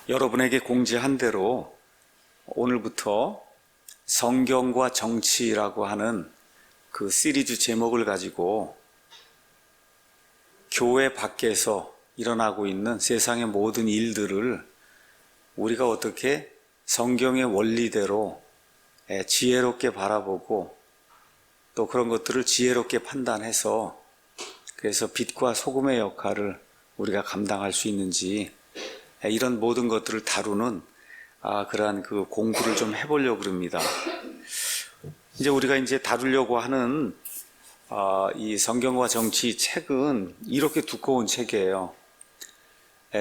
여러분에게 공지한 대로 오늘부터 성경과 정치라고 하는 그 시리즈 제목을 가지고 교회 밖에서 일어나고 있는 세상의 모든 일들을 우리가 어떻게 성경의 원리대로 지혜롭게 바라보고 또 그런 것들을 지혜롭게 판단해서 그래서 빛과 소금의 역할을 우리가 감당할 수 있는지 이런 모든 것들을 다루는 그러한 그 공부를 좀 해보려고 그럽니다. 이제 우리가 이제 다루려고 하는 이 성경과 정치 책은 이렇게 두꺼운 책이에요.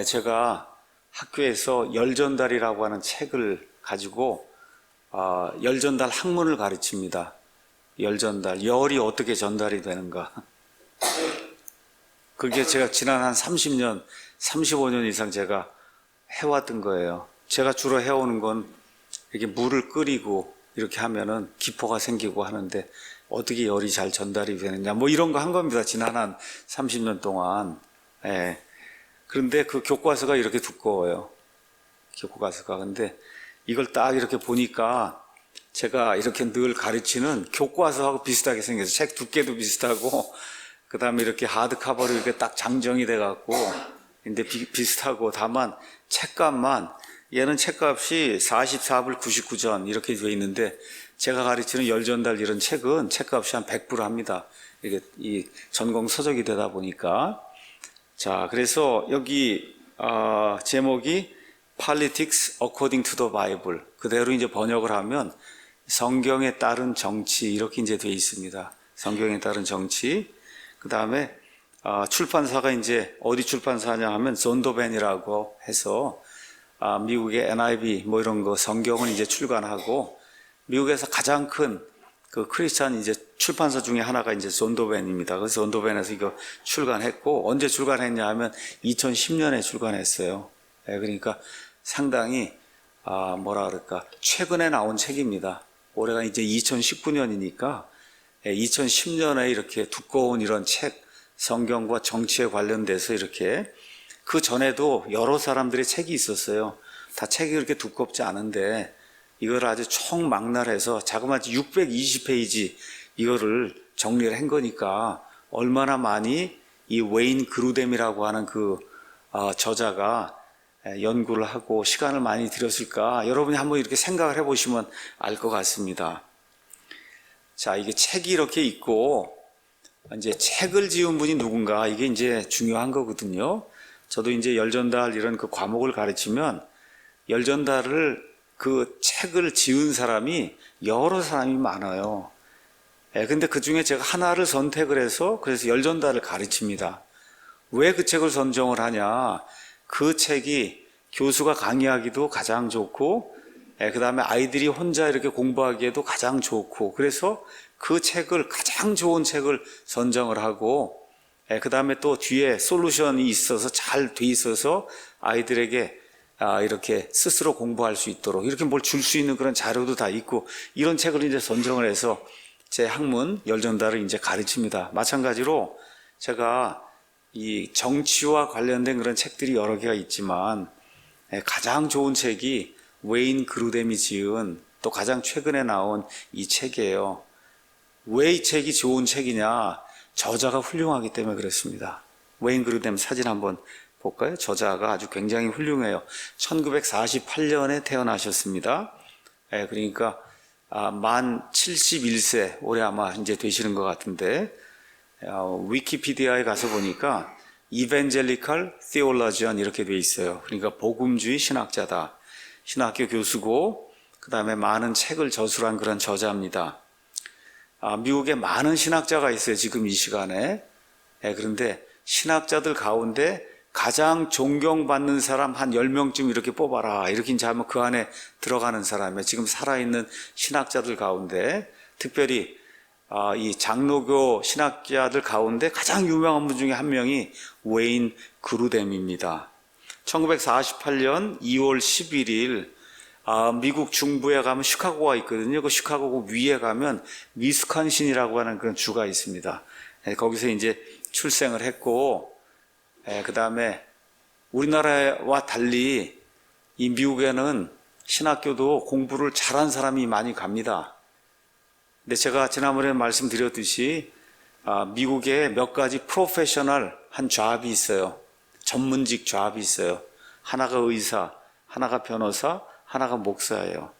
제가 학교에서 열전달이라고 하는 책을 가지고 열전달 학문을 가르칩니다. 열전달, 열이 어떻게 전달이 되는가. 그게 제가 지난 한 30년, 35년 이상 제가 해왔던 거예요. 제가 주로 해오는 건 이렇게 물을 끓이고 이렇게 하면은 기포가 생기고 하는데 어떻게 열이 잘 전달이 되느냐 뭐 이런 거 한 겁니다. 지난 한 30년 동안. 그런데 그 교과서가 이렇게 두꺼워요. 교과서가. 근데 이걸 딱 이렇게 보니까 제가 이렇게 늘 가르치는 교과서하고 비슷하게 생겨서 책 두께도 비슷하고 그 다음에 이렇게 하드카버로 이렇게 딱 장정이 돼갖고 근데 비슷하고 다만 책값만 얘는 책값이 44불 99전 이렇게 되어 있는데 제가 가르치는 열전달 이런 책은 책값이 한 100불 합니다. 이게 이 전공 서적이 되다 보니까 자 그래서 여기 제목이 Politics According to the Bible 그대로 이제 번역을 하면 성경에 따른 정치 이렇게 이제 되어 있습니다. 성경에 따른 정치 그 다음에 출판사가 이제 어디 출판사냐 하면 존도벤이라고 해서 미국의 NIV 뭐 이런 거 성경을 이제 출간하고 미국에서 가장 큰 그 크리스찬 이제 출판사 중에 하나가 이제 존도벤입니다. 그래서 존도벤에서 이거 출간했고 언제 출간했냐 하면 2010년에 출간했어요. 그러니까 상당히 뭐라 그럴까 최근에 나온 책입니다. 올해가 이제 2019년이니까 2010년에 이렇게 두꺼운 이런 책 성경과 정치에 관련돼서 이렇게 그 전에도 여러 사람들의 책이 있었어요. 다 책이 그렇게 두껍지 않은데 이걸 아주 총망라해서 자그마치 620페이지 이거를 정리를 한 거니까 얼마나 많이 이 웨인 그루뎀이라고 하는 그 저자가 연구를 하고 시간을 많이 들였을까 여러분이 한번 이렇게 생각을 해보시면 알 것 같습니다. 자 이게 책이 이렇게 있고 이제 책을 지은 분이 누군가 이게 이제 중요한 거거든요. 저도 이제 열전달 이런 그 과목을 가르치면 열전달을 그 책을 지은 사람이 여러 사람이 많아요. 근데 그 중에 제가 하나를 선택을 해서 그래서 열전달을 가르칩니다. 왜 그 책을 선정을 하냐? 그 책이 교수가 강의하기도 가장 좋고, 그 다음에 아이들이 혼자 이렇게 공부하기에도 가장 좋고, 그래서 그 책을 가장 좋은 책을 선정을 하고, 그 다음에 또 뒤에 솔루션이 있어서 잘 돼 있어서 아이들에게 이렇게 스스로 공부할 수 있도록 이렇게 뭘 줄 수 있는 그런 자료도 다 있고 이런 책을 이제 선정을 해서 제 학문 열전달을 이제 가르칩니다. 마찬가지로 제가 이 정치와 관련된 그런 책들이 여러 개가 있지만 가장 좋은 책이 웨인 그루뎀이 지은 또 가장 최근에 나온 이 책이에요. 왜 이 책이 좋은 책이냐? 저자가 훌륭하기 때문에 그렇습니다. 웨인 그루뎀 사진 한번 볼까요? 저자가 아주 굉장히 훌륭해요. 1948년에 태어나셨습니다. 그러니까 만 71세 올해 아마 이제 되시는 것 같은데 위키피디아에 가서 보니까 이벤젤리컬 theologian 이렇게 돼 있어요. 그러니까 복음주의 신학자다. 신학교 교수고 그 다음에 많은 책을 저술한 그런 저자입니다. 미국에 많은 신학자가 있어요. 지금 이 시간에. 그런데 신학자들 가운데 가장 존경받는 사람 한 10명쯤 이렇게 뽑아라. 이렇게 이제 하면 그 안에 들어가는 사람이에요. 지금 살아있는 신학자들 가운데 특별히 이 장로교 신학자들 가운데 가장 유명한 분 중에 한 명이 웨인 그루뎀입니다. 1948년 2월 11일 미국 중부에 가면 시카고가 있거든요. 그 시카고 위에 가면 위스콘신이라고 하는 그런 주가 있습니다. 거기서 이제 출생을 했고 그 다음에 우리나라와 달리 이 미국에는 신학교도 공부를 잘한 사람이 많이 갑니다. 근데 제가 지난번에 말씀드렸듯이 미국에 몇 가지 프로페셔널 한 잡이 있어요. 전문직 잡이 있어요. 하나가 의사, 하나가 변호사, 하나가 목사예요.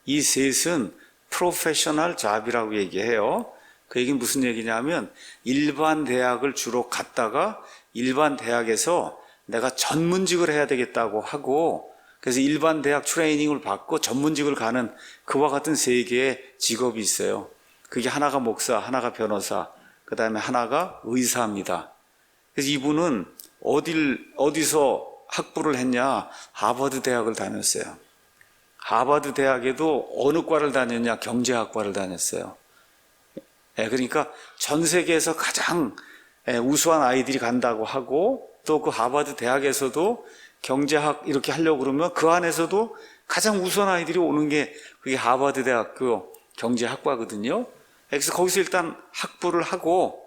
이 셋은 프로페셔널 잡이라고 얘기해요. 그 얘기는 무슨 얘기냐면 일반 대학을 주로 갔다가 일반 대학에서 내가 전문직을 해야 되겠다고 하고, 그래서 일반 대학 트레이닝을 받고 전문직을 가는 그와 같은 세 개의 직업이 있어요. 그게 하나가 목사, 하나가 변호사, 그 다음에 하나가 의사입니다. 그래서 이분은 어디서 학부를 했냐? 하버드 대학을 다녔어요. 하버드 대학에도 어느 과를 다녔냐? 경제학과를 다녔어요. 그러니까 전 세계에서 가장 우수한 아이들이 간다고 하고, 또 그 하버드 대학에서도 경제학 이렇게 하려고 그러면 그 안에서도 가장 우수한 아이들이 오는 게 그게 하버드 대학교 경제학과거든요. 그래서 거기서 일단 학부를 하고,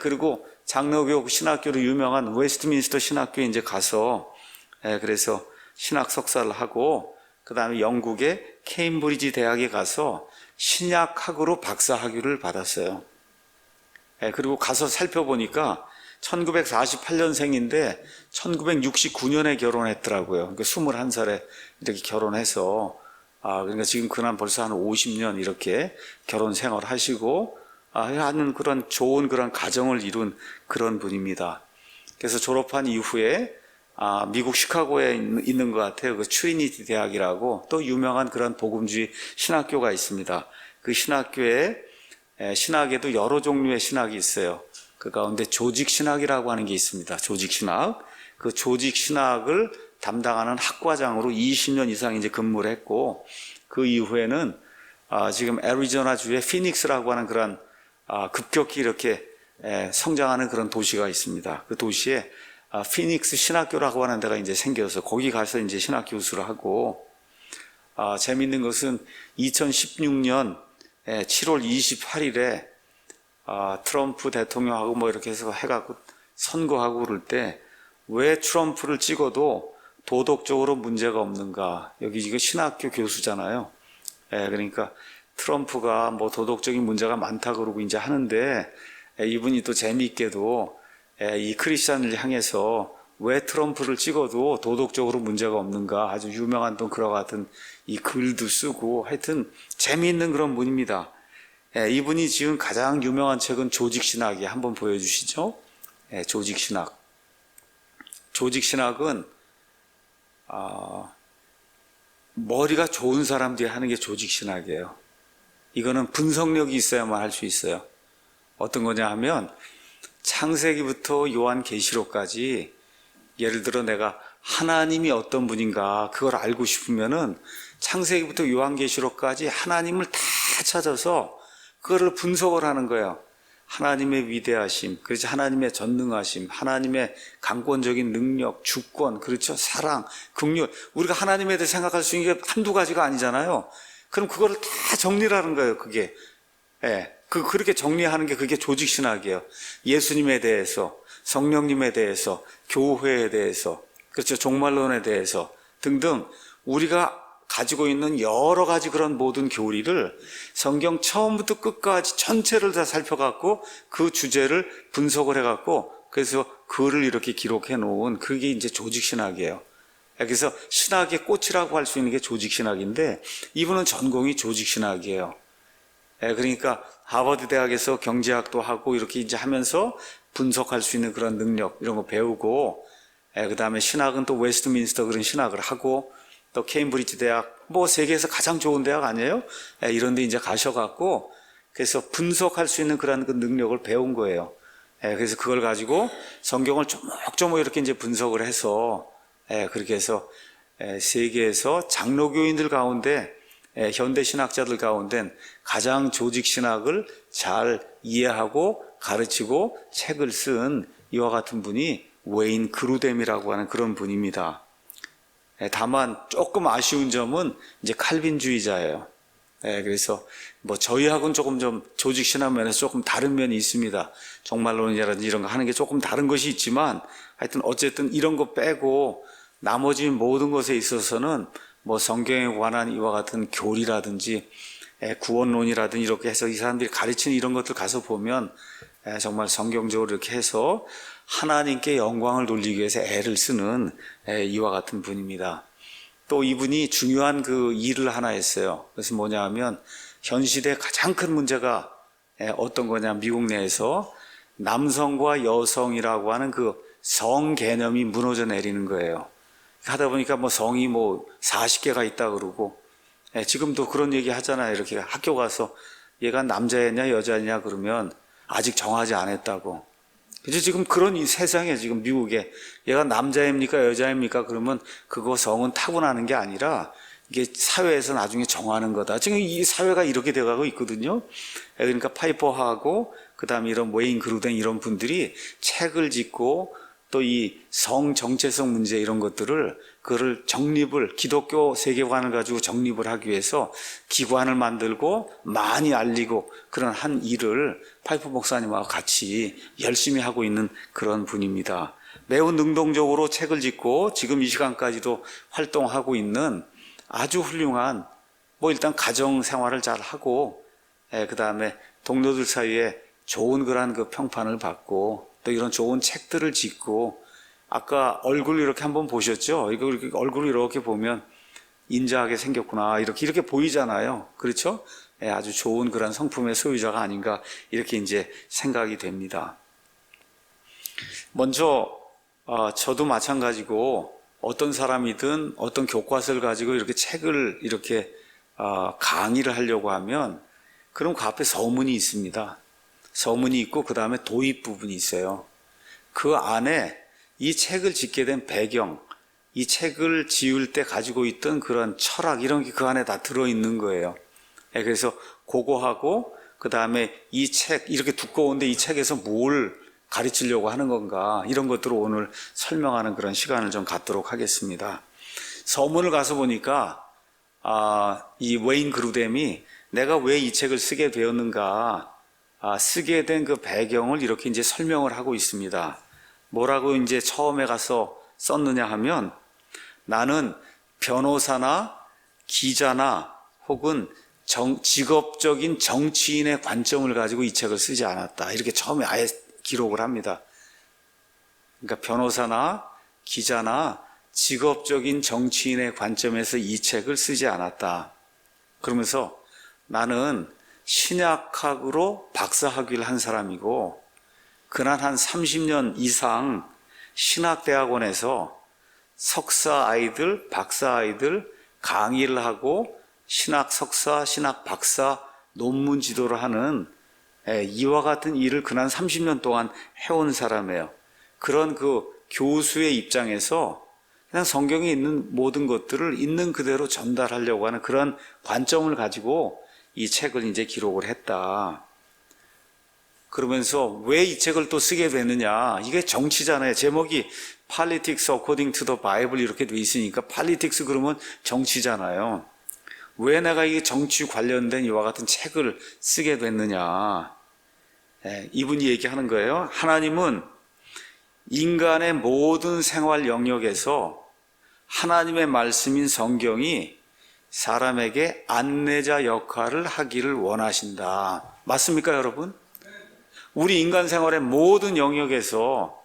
그리고 장로교 신학교로 유명한 웨스트민스터 신학교에 이제 가서 그래서 신학 석사를 하고, 그 다음에 영국의 케임브리지 대학에 가서 신약학으로 박사학위를 받았어요. 그리고 가서 살펴보니까 1948년생인데 1969년에 결혼했더라고요. 그러니까 21살에 이렇게 결혼해서 그러니까 지금 그날 벌써 한 50년 이렇게 결혼 생활을 하시고 하는 그런 좋은 그런 가정을 이룬 그런 분입니다. 그래서 졸업한 이후에 미국 시카고에 있는 것 같아요. 그 트리니티 대학이라고 또 유명한 그런 복음주의 신학교가 있습니다. 그 신학교에 신학에도 여러 종류의 신학이 있어요. 그 가운데 조직신학이라고 하는 게 있습니다. 조직신학. 그 조직신학을 담당하는 학과장으로 20년 이상 이제 근무를 했고, 그 이후에는 지금 애리조나주의 피닉스라고 하는 그런 급격히 이렇게 성장하는 그런 도시가 있습니다. 그 도시에 피닉스 신학교라고 하는 데가 이제 생겨서 거기 가서 이제 신학 교수를 하고, 재밌는 것은 2016년 7월 28일에 트럼프 대통령하고 뭐 이렇게 해서 해갖고 선거하고 그럴 때 왜 트럼프를 찍어도 도덕적으로 문제가 없는가? 여기 지금 신학교 교수잖아요. 그러니까 트럼프가 뭐 도덕적인 문제가 많다 그러고 이제 하는데, 이분이 또 재미있게도 이 크리스찬을 향해서 왜 트럼프를 찍어도 도덕적으로 문제가 없는가? 아주 유명한 또 그와 같은 이 글도 쓰고 하여튼 재미있는 그런 분입니다. 이분이 지금 가장 유명한 책은 조직신학이에요. 한번 보여주시죠. 조직신학. 조직신학은 머리가 좋은 사람들이 하는 게 조직신학이에요. 이거는 분석력이 있어야만 할 수 있어요. 어떤 거냐 하면 창세기부터 요한계시록까지 예를 들어 내가 하나님이 어떤 분인가 그걸 알고 싶으면은 창세기부터 요한계시록까지 하나님을 다 찾아서 그거를 분석을 하는 거예요. 하나님의 위대하심, 그렇죠? 하나님의 전능하심, 하나님의 강권적인 능력, 주권, 그렇죠? 사랑, 긍휼. 우리가 하나님에 대해 생각할 수 있는 게 한두 가지가 아니잖아요. 그럼 그거를 다 정리를 하는 거예요, 그게. 그렇게 정리하는 게 그게 조직신학이에요. 예수님에 대해서, 성령님에 대해서, 교회에 대해서, 그렇죠? 종말론에 대해서 등등 우리가 가지고 있는 여러 가지 그런 모든 교리를 성경 처음부터 끝까지 전체를 다 살펴갖고 그 주제를 분석을 해갖고 그래서 글을 이렇게 기록해 놓은 그게 이제 조직신학이에요. 그래서 신학의 꽃이라고 할 수 있는 게 조직신학인데 이분은 전공이 조직신학이에요. 그러니까 하버드 대학에서 경제학도 하고 이렇게 이제 하면서 분석할 수 있는 그런 능력 이런 거 배우고, 그 다음에 신학은 또 웨스트민스터 그런 신학을 하고 또 케임브리지 대학, 뭐 세계에서 가장 좋은 대학 아니에요? 이런 데 이제 가셔갖고 그래서 분석할 수 있는 그런 그 능력을 배운 거예요. 그래서 그걸 가지고 성경을 조목조목 이렇게 이제 분석을 해서 그렇게 해서 세계에서 장로교인들 가운데 현대 신학자들 가운데 가장 조직 신학을 잘 이해하고 가르치고 책을 쓴 이와 같은 분이 웨인 그루뎀이라고 하는 그런 분입니다. 다만 조금 아쉬운 점은 이제 칼빈주의자예요. 그래서 뭐 저희하고는 조금 좀 조직 신학 면에서 조금 다른 면이 있습니다. 종말론이라든지 이런 거 하는 게 조금 다른 것이 있지만 하여튼 어쨌든 이런 거 빼고 나머지 모든 것에 있어서는 뭐 성경에 관한 이와 같은 교리라든지 구원론이라든지 이렇게 해서 이 사람들이 가르치는 이런 것들 가서 보면 정말 성경적으로 이렇게 해서 하나님께 영광을 돌리기 위해서 애를 쓰는 이와 같은 분입니다. 또 이분이 중요한 그 일을 하나 했어요. 그래서 뭐냐 하면 현 시대 가장 큰 문제가 어떤 거냐, 미국 내에서 남성과 여성이라고 하는 그 성 개념이 무너져 내리는 거예요. 하다 보니까 뭐 성이 뭐 40개가 있다 그러고, 지금도 그런 얘기 하잖아요. 이렇게 학교 가서 얘가 남자였냐 여자냐 그러면 아직 정하지 않았다고. 그죠? 지금 그런 이 세상에 지금 미국에 얘가 남자입니까 여자입니까 그러면 그거 성은 타고나는 게 아니라 이게 사회에서 나중에 정하는 거다. 지금 이 사회가 이렇게 돼가고 있거든요. 그러니까 파이퍼하고 그다음에 이런 웨인 그루덴 이런 분들이 책을 짓고 또 이 성 정체성 문제 이런 것들을 그를 정립을 기독교 세계관을 가지고 정립을 하기 위해서 기관을 만들고 많이 알리고 그런 한 일을 파이퍼 목사님하고 같이 열심히 하고 있는 그런 분입니다. 매우 능동적으로 책을 짓고 지금 이 시간까지도 활동하고 있는 아주 훌륭한 뭐 일단 가정 생활을 잘 하고 그 다음에 동료들 사이에 좋은 그런 그 평판을 받고 또 이런 좋은 책들을 짓고 아까 얼굴 이렇게 한번 보셨죠? 이거 이렇게 얼굴을 이렇게 보면 인자하게 생겼구나 이렇게 보이잖아요. 그렇죠? 아주 좋은 그런 성품의 소유자가 아닌가 이렇게 이제 생각이 됩니다. 먼저 저도 마찬가지고 어떤 사람이든 어떤 교과서를 가지고 이렇게 책을 이렇게 강의를 하려고 하면 그럼 그 앞에 서문이 있습니다. 서문이 있고 그 다음에 도입 부분이 있어요. 그 안에 이 책을 짓게 된 배경, 이 책을 지을 때 가지고 있던 그런 철학 이런 게 그 안에 다 들어있는 거예요. 그래서 그거하고 그 다음에 이 책 이렇게 두꺼운데 이 책에서 뭘 가르치려고 하는 건가 이런 것들을 오늘 설명하는 그런 시간을 좀 갖도록 하겠습니다. 서문을 가서 보니까 이 웨인 그루뎀이 내가 왜 이 책을 쓰게 되었는가 쓰게 된 그 배경을 이렇게 이제 설명을 하고 있습니다. 뭐라고 이제 처음에 가서 썼느냐 하면 나는 변호사나 기자나 혹은 직업적인 정치인의 관점을 가지고 이 책을 쓰지 않았다. 이렇게 처음에 아예 기록을 합니다. 그러니까 변호사나 기자나 직업적인 정치인의 관점에서 이 책을 쓰지 않았다. 그러면서 나는 신약학으로 박사학위를 한 사람이고 그날 한 30년 이상 신학대학원에서 석사 아이들, 박사 아이들 강의를 하고 신학 석사, 신학 박사 논문 지도를 하는 이와 같은 일을 그날 30년 동안 해온 사람이에요. 그런 그 교수의 입장에서 그냥 성경에 있는 모든 것들을 있는 그대로 전달하려고 하는 그런 관점을 가지고 이 책을 이제 기록을 했다. 그러면서 왜 이 책을 또 쓰게 됐느냐. 이게 정치잖아요. 제목이 Politics According to the Bible 이렇게 돼 있으니까 Politics 그러면 정치잖아요. 왜 내가 이 정치 관련된 이와 같은 책을 쓰게 됐느냐. 이분이 얘기하는 거예요. 하나님은 인간의 모든 생활 영역에서 하나님의 말씀인 성경이 사람에게 안내자 역할을 하기를 원하신다. 맞습니까, 여러분? 우리 인간 생활의 모든 영역에서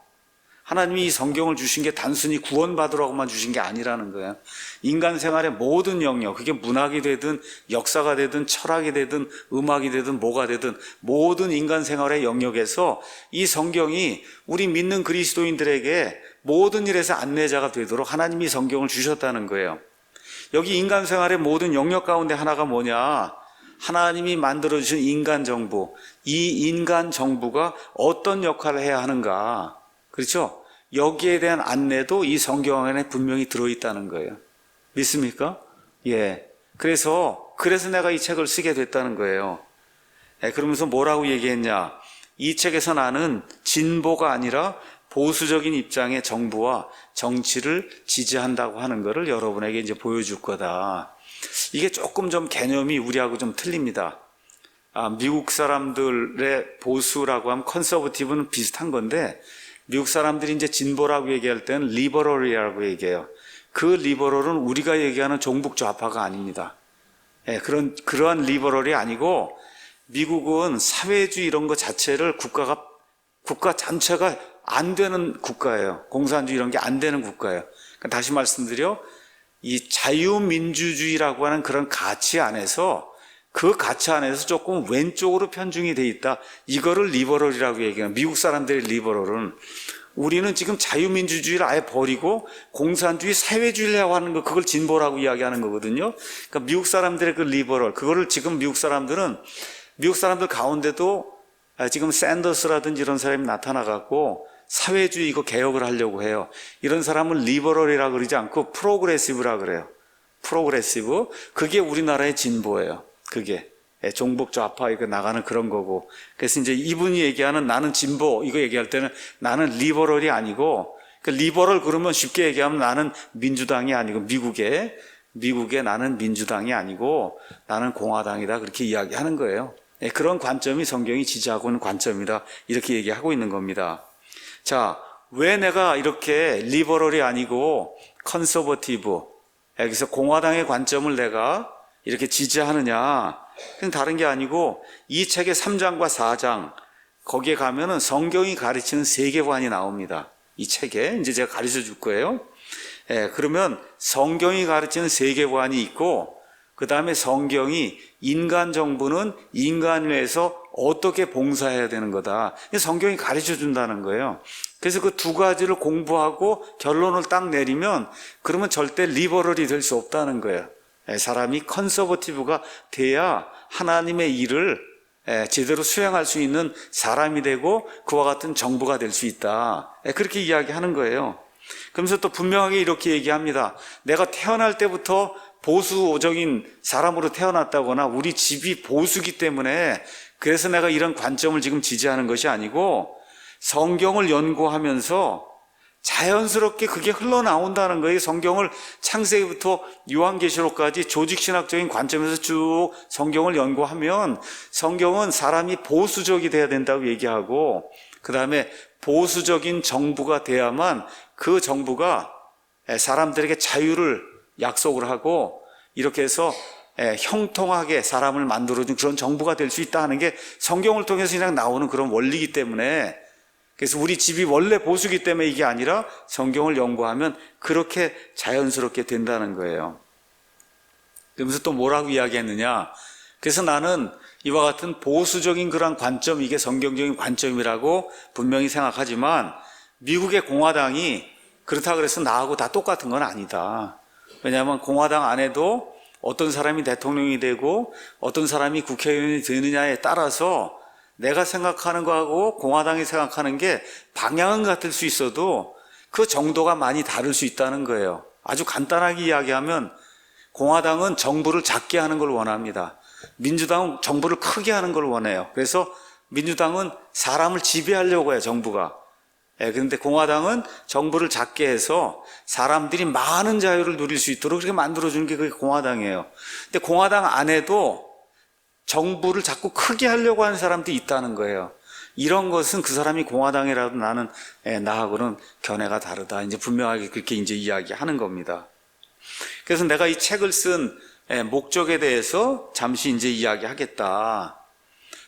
하나님이 이 성경을 주신 게 단순히 구원받으라고만 주신 게 아니라는 거예요. 인간 생활의 모든 영역, 그게 문학이 되든 역사가 되든 철학이 되든 음악이 되든 뭐가 되든 모든 인간 생활의 영역에서 이 성경이 우리 믿는 그리스도인들에게 모든 일에서 안내자가 되도록 하나님이 성경을 주셨다는 거예요. 여기 인간 생활의 모든 영역 가운데 하나가 뭐냐? 하나님이 만들어주신 인간 정부, 이 인간 정부가 어떤 역할을 해야 하는가? 그렇죠? 여기에 대한 안내도 이 성경 안에 분명히 들어있다는 거예요. 믿습니까? 예. 그래서 내가 이 책을 쓰게 됐다는 거예요. 그러면서 뭐라고 얘기했냐? 이 책에서 나는 진보가 아니라 보수적인 입장의 정부와 정치를 지지한다고 하는 것을 여러분에게 이제 보여줄 거다. 이게 조금 좀 개념이 우리하고 좀 틀립니다. 미국 사람들의 보수라고 하면 컨서버티브는 비슷한 건데 미국 사람들이 이제 진보라고 얘기할 때는 리버럴이라고 얘기해요. 그 리버럴은 우리가 얘기하는 종북 좌파가 아닙니다. 예, 그러한 리버럴이 아니고 미국은 사회주의 이런 거 자체를 국가 전체가 안 되는 국가예요. 공산주의 이런 게 안 되는 국가예요. 그러니까 다시 말씀드려 이 자유민주주의라고 하는 그런 가치 안에서 그 가치 안에서 조금 왼쪽으로 편중이 돼 있다. 이거를 리버럴이라고 얘기해요. 미국 사람들의 리버럴은. 우리는 지금 자유민주주의를 아예 버리고 공산주의 사회주의를 하는 거, 그걸 진보라고 이야기하는 거거든요. 그러니까 미국 사람들의 그 리버럴, 그거를 지금 미국 사람들 가운데도 지금 샌더스라든지 이런 사람이 나타나갖고 사회주의 이거 개혁을 하려고 해요. 이런 사람은 리버럴이라고 그러지 않고 프로그레시브라고 그래요. 프로그레시브. 그게 우리나라의 진보예요. 그게. 종북 좌파 이거 나가는 그런 거고. 그래서 이제 이분이 얘기하는 나는 진보 이거 얘기할 때는 나는 리버럴이 아니고, 그러니까 리버럴 그러면 쉽게 얘기하면 나는 민주당이 아니고 미국의 나는 민주당이 아니고 나는 공화당이다. 그렇게 이야기하는 거예요. 그런 관점이 성경이 지지하고 있는 관점이다. 이렇게 얘기하고 있는 겁니다. 자, 왜 내가 이렇게 리버럴이 아니고 컨서버티브, 여기서 공화당의 관점을 내가 이렇게 지지하느냐? 그건 다른 게 아니고 이 책의 3장과 4장 거기에 가면은 성경이 가르치는 세계관이 나옵니다. 이 책에 이제 제가 가르쳐 줄 거예요. 그러면 성경이 가르치는 세계관이 있고 그 다음에 성경이 인간 정부는 인간을 위해서 어떻게 봉사해야 되는 거다. 성경이 가르쳐 준다는 거예요. 그래서 그 두 가지를 공부하고 결론을 딱 내리면 그러면 절대 리버럴이 될 수 없다는 거예요. 사람이 컨서버티브가 돼야 하나님의 일을 제대로 수행할 수 있는 사람이 되고 그와 같은 정부가 될 수 있다. 그렇게 이야기하는 거예요. 그러면서 또 분명하게 이렇게 얘기합니다. 내가 태어날 때부터 보수적인 사람으로 태어났다거나 우리 집이 보수기 때문에 그래서 내가 이런 관점을 지금 지지하는 것이 아니고 성경을 연구하면서 자연스럽게 그게 흘러나온다는 거예요. 성경을 창세기부터 요한계시록까지 조직신학적인 관점에서 쭉 성경을 연구하면 성경은 사람이 보수적이 돼야 된다고 얘기하고 그 다음에 보수적인 정부가 돼야만 그 정부가 사람들에게 자유를 약속을 하고 이렇게 해서 형통하게 사람을 만들어준 그런 정부가 될 수 있다 하는 게 성경을 통해서 그냥 나오는 그런 원리이기 때문에 그래서 우리 집이 원래 보수기 때문에 이게 아니라 성경을 연구하면 그렇게 자연스럽게 된다는 거예요. 그러면서 또 뭐라고 이야기했느냐. 그래서 나는 이와 같은 보수적인 그런 관점, 이게 성경적인 관점이라고 분명히 생각하지만 미국의 공화당이 그렇다 그래서 나하고 다 똑같은 건 아니다. 왜냐하면 공화당 안에도 어떤 사람이 대통령이 되고 어떤 사람이 국회의원이 되느냐에 따라서 내가 생각하는 거하고 공화당이 생각하는 게 방향은 같을 수 있어도 그 정도가 많이 다를 수 있다는 거예요. 아주 간단하게 이야기하면 공화당은 정부를 작게 하는 걸 원합니다. 민주당은 정부를 크게 하는 걸 원해요. 그래서 민주당은 사람을 지배하려고 해요, 정부가. 그런데 공화당은 정부를 작게 해서 사람들이 많은 자유를 누릴 수 있도록 그렇게 만들어주는 게 그게 공화당이에요. 근데 공화당 안에도 정부를 자꾸 크게 하려고 하는 사람들이 있다는 거예요. 이런 것은 그 사람이 공화당이라도 나는 나하고는 견해가 다르다. 이제 분명하게 그렇게 이제 이야기하는 겁니다. 그래서 내가 이 책을 쓴 목적에 대해서 잠시 이제 이야기하겠다.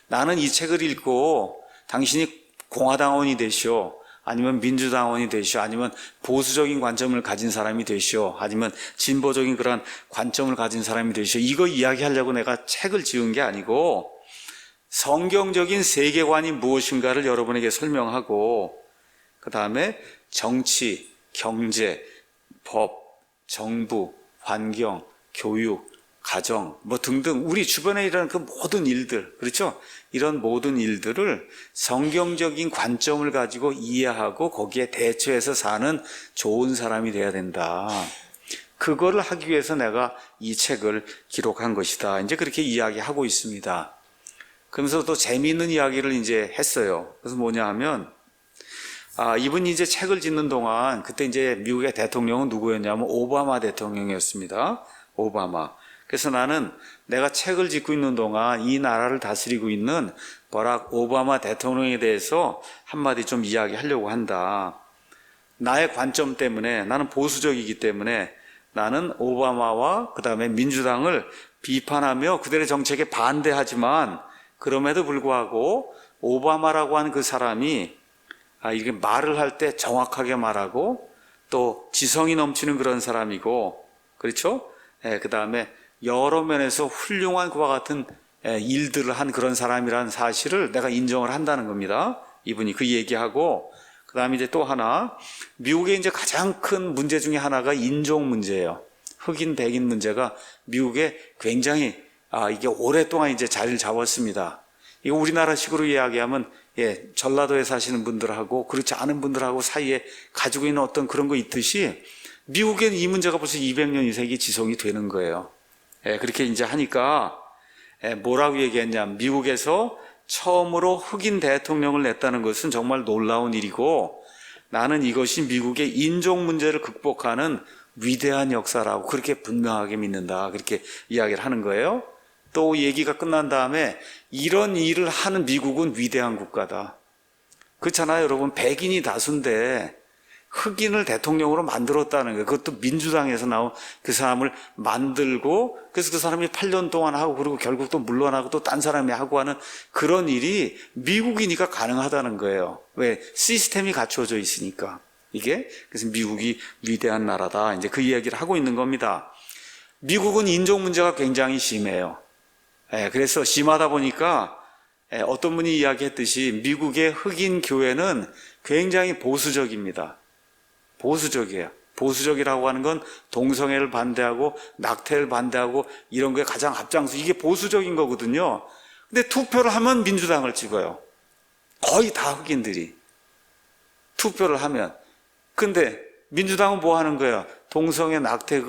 나는 이 책을 읽고 당신이 공화당원이 되시오. 아니면 민주당원이 되시오. 아니면 보수적인 관점을 가진 사람이 되시오. 아니면 진보적인 그런 관점을 가진 사람이 되시오. 이거 이야기하려고 내가 책을 지은 게 아니고 성경적인 세계관이 무엇인가를 여러분에게 설명하고 그 다음에 정치, 경제, 법, 정부, 환경, 교육, 가정 뭐 등등 우리 주변에 일어나는 그 모든 일들, 그렇죠? 이런 모든 일들을 성경적인 관점을 가지고 이해하고 거기에 대처해서 사는 좋은 사람이 돼야 된다. 그거를 하기 위해서 내가 이 책을 기록한 것이다. 이제 그렇게 이야기하고 있습니다. 그러면서 또 재미있는 이야기를 이제 했어요. 그래서 뭐냐 하면 이분이 이제 책을 짓는 동안 그때 이제 미국의 대통령은 누구였냐면 오바마 대통령이었습니다. 오바마. 그래서 나는 내가 책을 짓고 있는 동안 이 나라를 다스리고 있는 버락 오바마 대통령에 대해서 한마디 좀 이야기하려고 한다. 나의 관점 때문에, 나는 보수적이기 때문에 나는 오바마와 그 다음에 민주당을 비판하며 그들의 정책에 반대하지만, 그럼에도 불구하고 오바마라고 하는 그 사람이 이게 말을 할 때 정확하게 말하고 또 지성이 넘치는 그런 사람이고, 그렇죠? 그 다음에 여러 면에서 훌륭한 그와 같은 일들을 한 그런 사람이라는 사실을 내가 인정을 한다는 겁니다. 이분이 그 얘기하고, 그 다음에 이제 또 하나, 미국의 이제 가장 큰 문제 중에 하나가 인종 문제예요. 흑인, 백인 문제가 미국에 굉장히, 이게 오랫동안 이제 자리를 잡았습니다. 이거 우리나라식으로 이야기하면, 전라도에 사시는 분들하고 그렇지 않은 분들하고 사이에 가지고 있는 어떤 그런 거 있듯이, 미국에는 이 문제가 벌써 200년 이상이 지성이 되는 거예요. 그렇게 이제 하니까, 뭐라고 얘기했냐. 미국에서 처음으로 흑인 대통령을 냈다는 것은 정말 놀라운 일이고, 나는 이것이 미국의 인종 문제를 극복하는 위대한 역사라고 그렇게 분명하게 믿는다. 그렇게 이야기를 하는 거예요. 또 얘기가 끝난 다음에 이런 일을 하는 미국은 위대한 국가다. 그렇잖아요, 여러분. 백인이 다수인데 흑인을 대통령으로 만들었다는 거예요. 그것도 민주당에서 나온 그 사람을 만들고, 그래서 그 사람이 8년 동안 하고, 그리고 결국 또 물러나고 또 딴 사람이 하고 하는 그런 일이 미국이니까 가능하다는 거예요. 왜? 시스템이 갖추어져 있으니까. 이게. 그래서 미국이 위대한 나라다. 이제 그 이야기를 하고 있는 겁니다. 미국은 인종 문제가 굉장히 심해요. 그래서 심하다 보니까 어떤 분이 이야기했듯이 미국의 흑인 교회는 굉장히 보수적입니다. 보수적이에요. 보수적이라고 하는 건 동성애를 반대하고 낙태를 반대하고 이런 거에 가장 앞장서, 이게 보수적인 거거든요. 근데 투표를 하면 민주당을 찍어요. 거의 다 흑인들이 투표를 하면. 근데 민주당은 뭐 하는 거예요? 동성애 낙태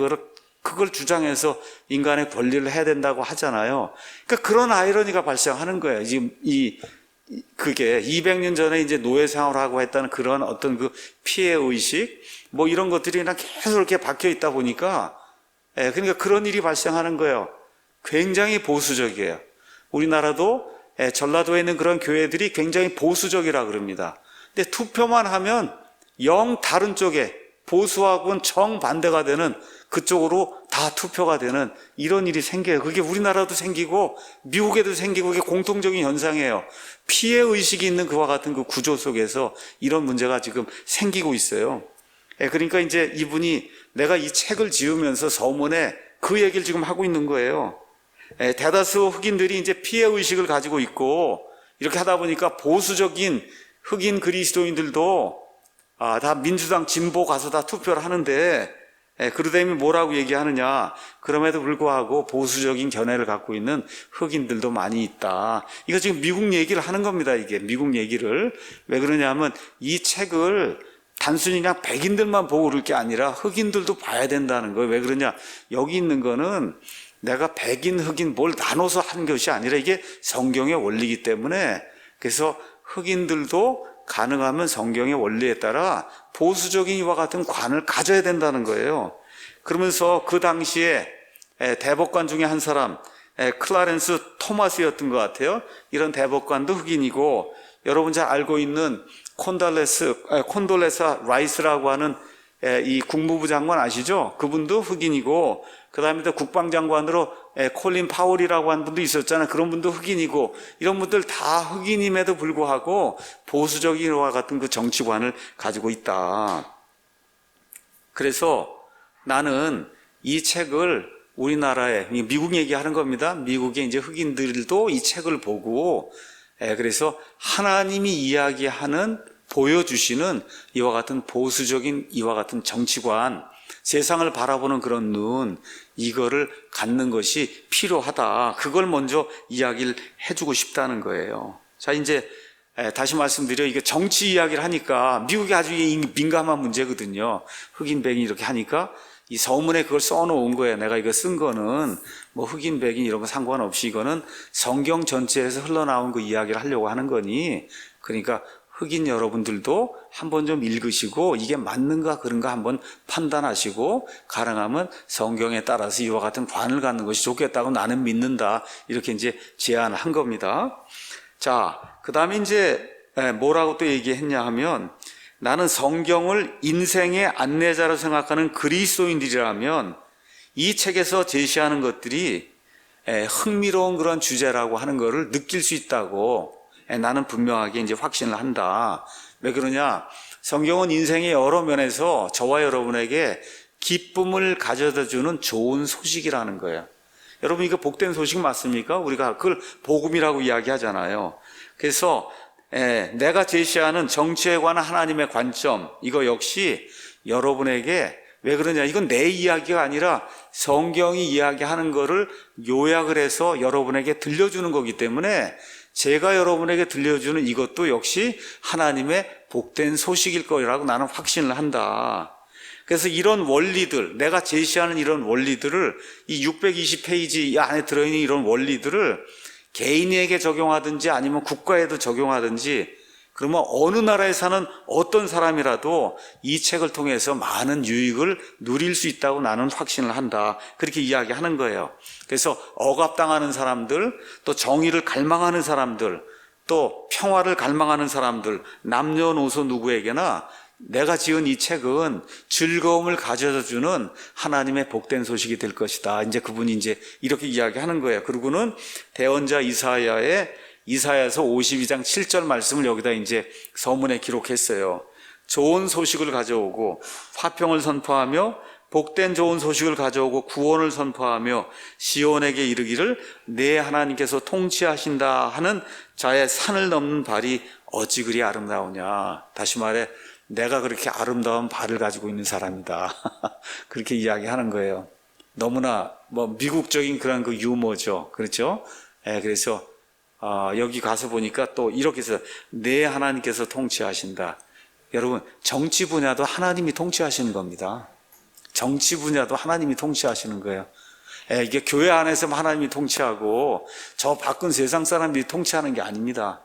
그걸 주장해서 인간의 권리를 해야 된다고 하잖아요. 그러니까 그런 아이러니가 발생하는 거예요. 지금 그게 200년 전에 이제 노예 생활을 하고 했다는 그런 어떤 그 피해 의식, 뭐 이런 것들이 그냥 계속 이렇게 박혀 있다 보니까, 그러니까 그런 일이 발생하는 거예요. 굉장히 보수적이에요. 우리나라도 전라도에 있는 그런 교회들이 굉장히 보수적이라 그럽니다. 근데 투표만 하면 영 다른 쪽에 보수하고는 정반대가 되는 그쪽으로 다 투표가 되는 이런 일이 생겨요. 그게 우리나라도 생기고 미국에도 생기고, 이게 공통적인 현상이에요. 피해의식이 있는 그와 같은 그 구조 속에서 이런 문제가 지금 생기고 있어요. 그러니까 이제 이분이 내가 이 책을 지으면서 서문에 그 얘기를 지금 하고 있는 거예요. 대다수 흑인들이 이제 피해의식을 가지고 있고, 이렇게 하다 보니까 보수적인 흑인 그리스도인들도 다 민주당 진보 가서 다 투표를 하는데, 그러더니 뭐라고 얘기하느냐. 그럼에도 불구하고 보수적인 견해를 갖고 있는 흑인들도 많이 있다. 이거 지금 미국 얘기를 하는 겁니다. 이게 미국 얘기를. 왜 그러냐면 이 책을 단순히 그냥 백인들만 보고 그럴 게 아니라 흑인들도 봐야 된다는 거예요. 왜 그러냐. 여기 있는 거는 내가 백인, 흑인 뭘 나눠서 한 것이 아니라 이게 성경의 원리이기 때문에, 그래서 흑인들도 가능하면 성경의 원리에 따라 보수적인 이와 같은 관을 가져야 된다는 거예요. 그러면서 그 당시에 대법관 중에 한 사람, 클라렌스 토마스였던 것 같아요. 이런 대법관도 흑인이고, 여러분 잘 알고 있는 콘돌레사 라이스라고 하는 이 국무부 장관 아시죠? 그분도 흑인이고, 그 다음에 또 국방장관으로 콜린 파월이라고 하는 분도 있었잖아요. 그런 분도 흑인이고, 이런 분들 다 흑인임에도 불구하고 보수적인 와 같은 그 정치관을 가지고 있다. 그래서 나는 이 책을 우리나라에, 미국 얘기하는 겁니다. 미국의 이제 흑인들도 이 책을 보고, 그래서 하나님이 이야기하는, 보여주시는 이와 같은 보수적인 이와 같은 정치관, 세상을 바라보는 그런 눈, 이거를 갖는 것이 필요하다. 그걸 먼저 이야기를 해주고 싶다는 거예요. 자, 이제 다시 말씀드려, 이게 정치 이야기를 하니까 미국이 아주 민감한 문제거든요. 흑인, 백인 이렇게 하니까 이 서문에 그걸 써놓은 거예요. 내가 이거 쓴 거는 뭐 흑인, 백인 이런 거 상관없이 이거는 성경 전체에서 흘러나온 그 이야기를 하려고 하는 거니, 그러니까 흑인 여러분들도 한번 좀 읽으시고 이게 맞는가 그런가 한번 판단하시고, 가능하면 성경에 따라서 이와 같은 관을 갖는 것이 좋겠다고 나는 믿는다. 이렇게 이제 제안을 한 겁니다. 자, 그 다음에 이제 뭐라고 또 얘기했냐 하면, 나는 성경을 인생의 안내자로 생각하는 그리스도인들이라면 이 책에서 제시하는 것들이 흥미로운 그런 주제라고 하는 것을 느낄 수 있다고 나는 분명하게 이제 확신을 한다. 왜 그러냐? 성경은 인생의 여러 면에서 저와 여러분에게 기쁨을 가져다 주는 좋은 소식이라는 거예요. 여러분, 이거 복된 소식 맞습니까? 우리가 그걸 복음이라고 이야기하잖아요. 그래서 내가 제시하는 정치에 관한 하나님의 관점, 이거 역시 여러분에게, 왜 그러냐, 이건 내 이야기가 아니라 성경이 이야기하는 거를 요약을 해서 여러분에게 들려주는 거기 때문에 제가 여러분에게 들려주는 이것도 역시 하나님의 복된 소식일 거라고 나는 확신을 한다. 그래서 이런 원리들, 내가 제시하는 이런 원리들을, 이 620페이지 안에 들어있는 이런 원리들을 개인에게 적용하든지 아니면 국가에도 적용하든지, 그러면 어느 나라에 사는 어떤 사람이라도 이 책을 통해서 많은 유익을 누릴 수 있다고 나는 확신을 한다. 그렇게 이야기하는 거예요. 그래서 억압당하는 사람들, 또 정의를 갈망하는 사람들, 또 평화를 갈망하는 사람들, 남녀노소 누구에게나 내가 지은 이 책은 즐거움을 가져다 주는 하나님의 복된 소식이 될 것이다. 이제 그분이 이제 이렇게 이야기하는 거예요. 그리고는 대언자 이사야서 52장 7절 말씀을 여기다 이제 서문에 기록했어요. 좋은 소식을 가져오고 화평을 선포하며 복된 좋은 소식을 가져오고 구원을 선포하며 시온에게 이르기를 내 하나님께서 통치하신다 하는 자의 산을 넘는 발이 어찌 그리 아름다우냐. 다시 말해, 내가 그렇게 아름다운 발을 가지고 있는 사람이다. 그렇게 이야기하는 거예요. 너무나 미국적인 그런 그 유머죠. 그렇죠? 그래서 여기 가서 보니까 또 이렇게 해서 내 하나님께서 통치하신다. 여러분, 정치 분야도 하나님이 통치하시는 겁니다. 정치 분야도 하나님이 통치하시는 거예요. 이게 교회 안에서만 하나님이 통치하고 저 밖은 세상 사람들이 통치하는 게 아닙니다.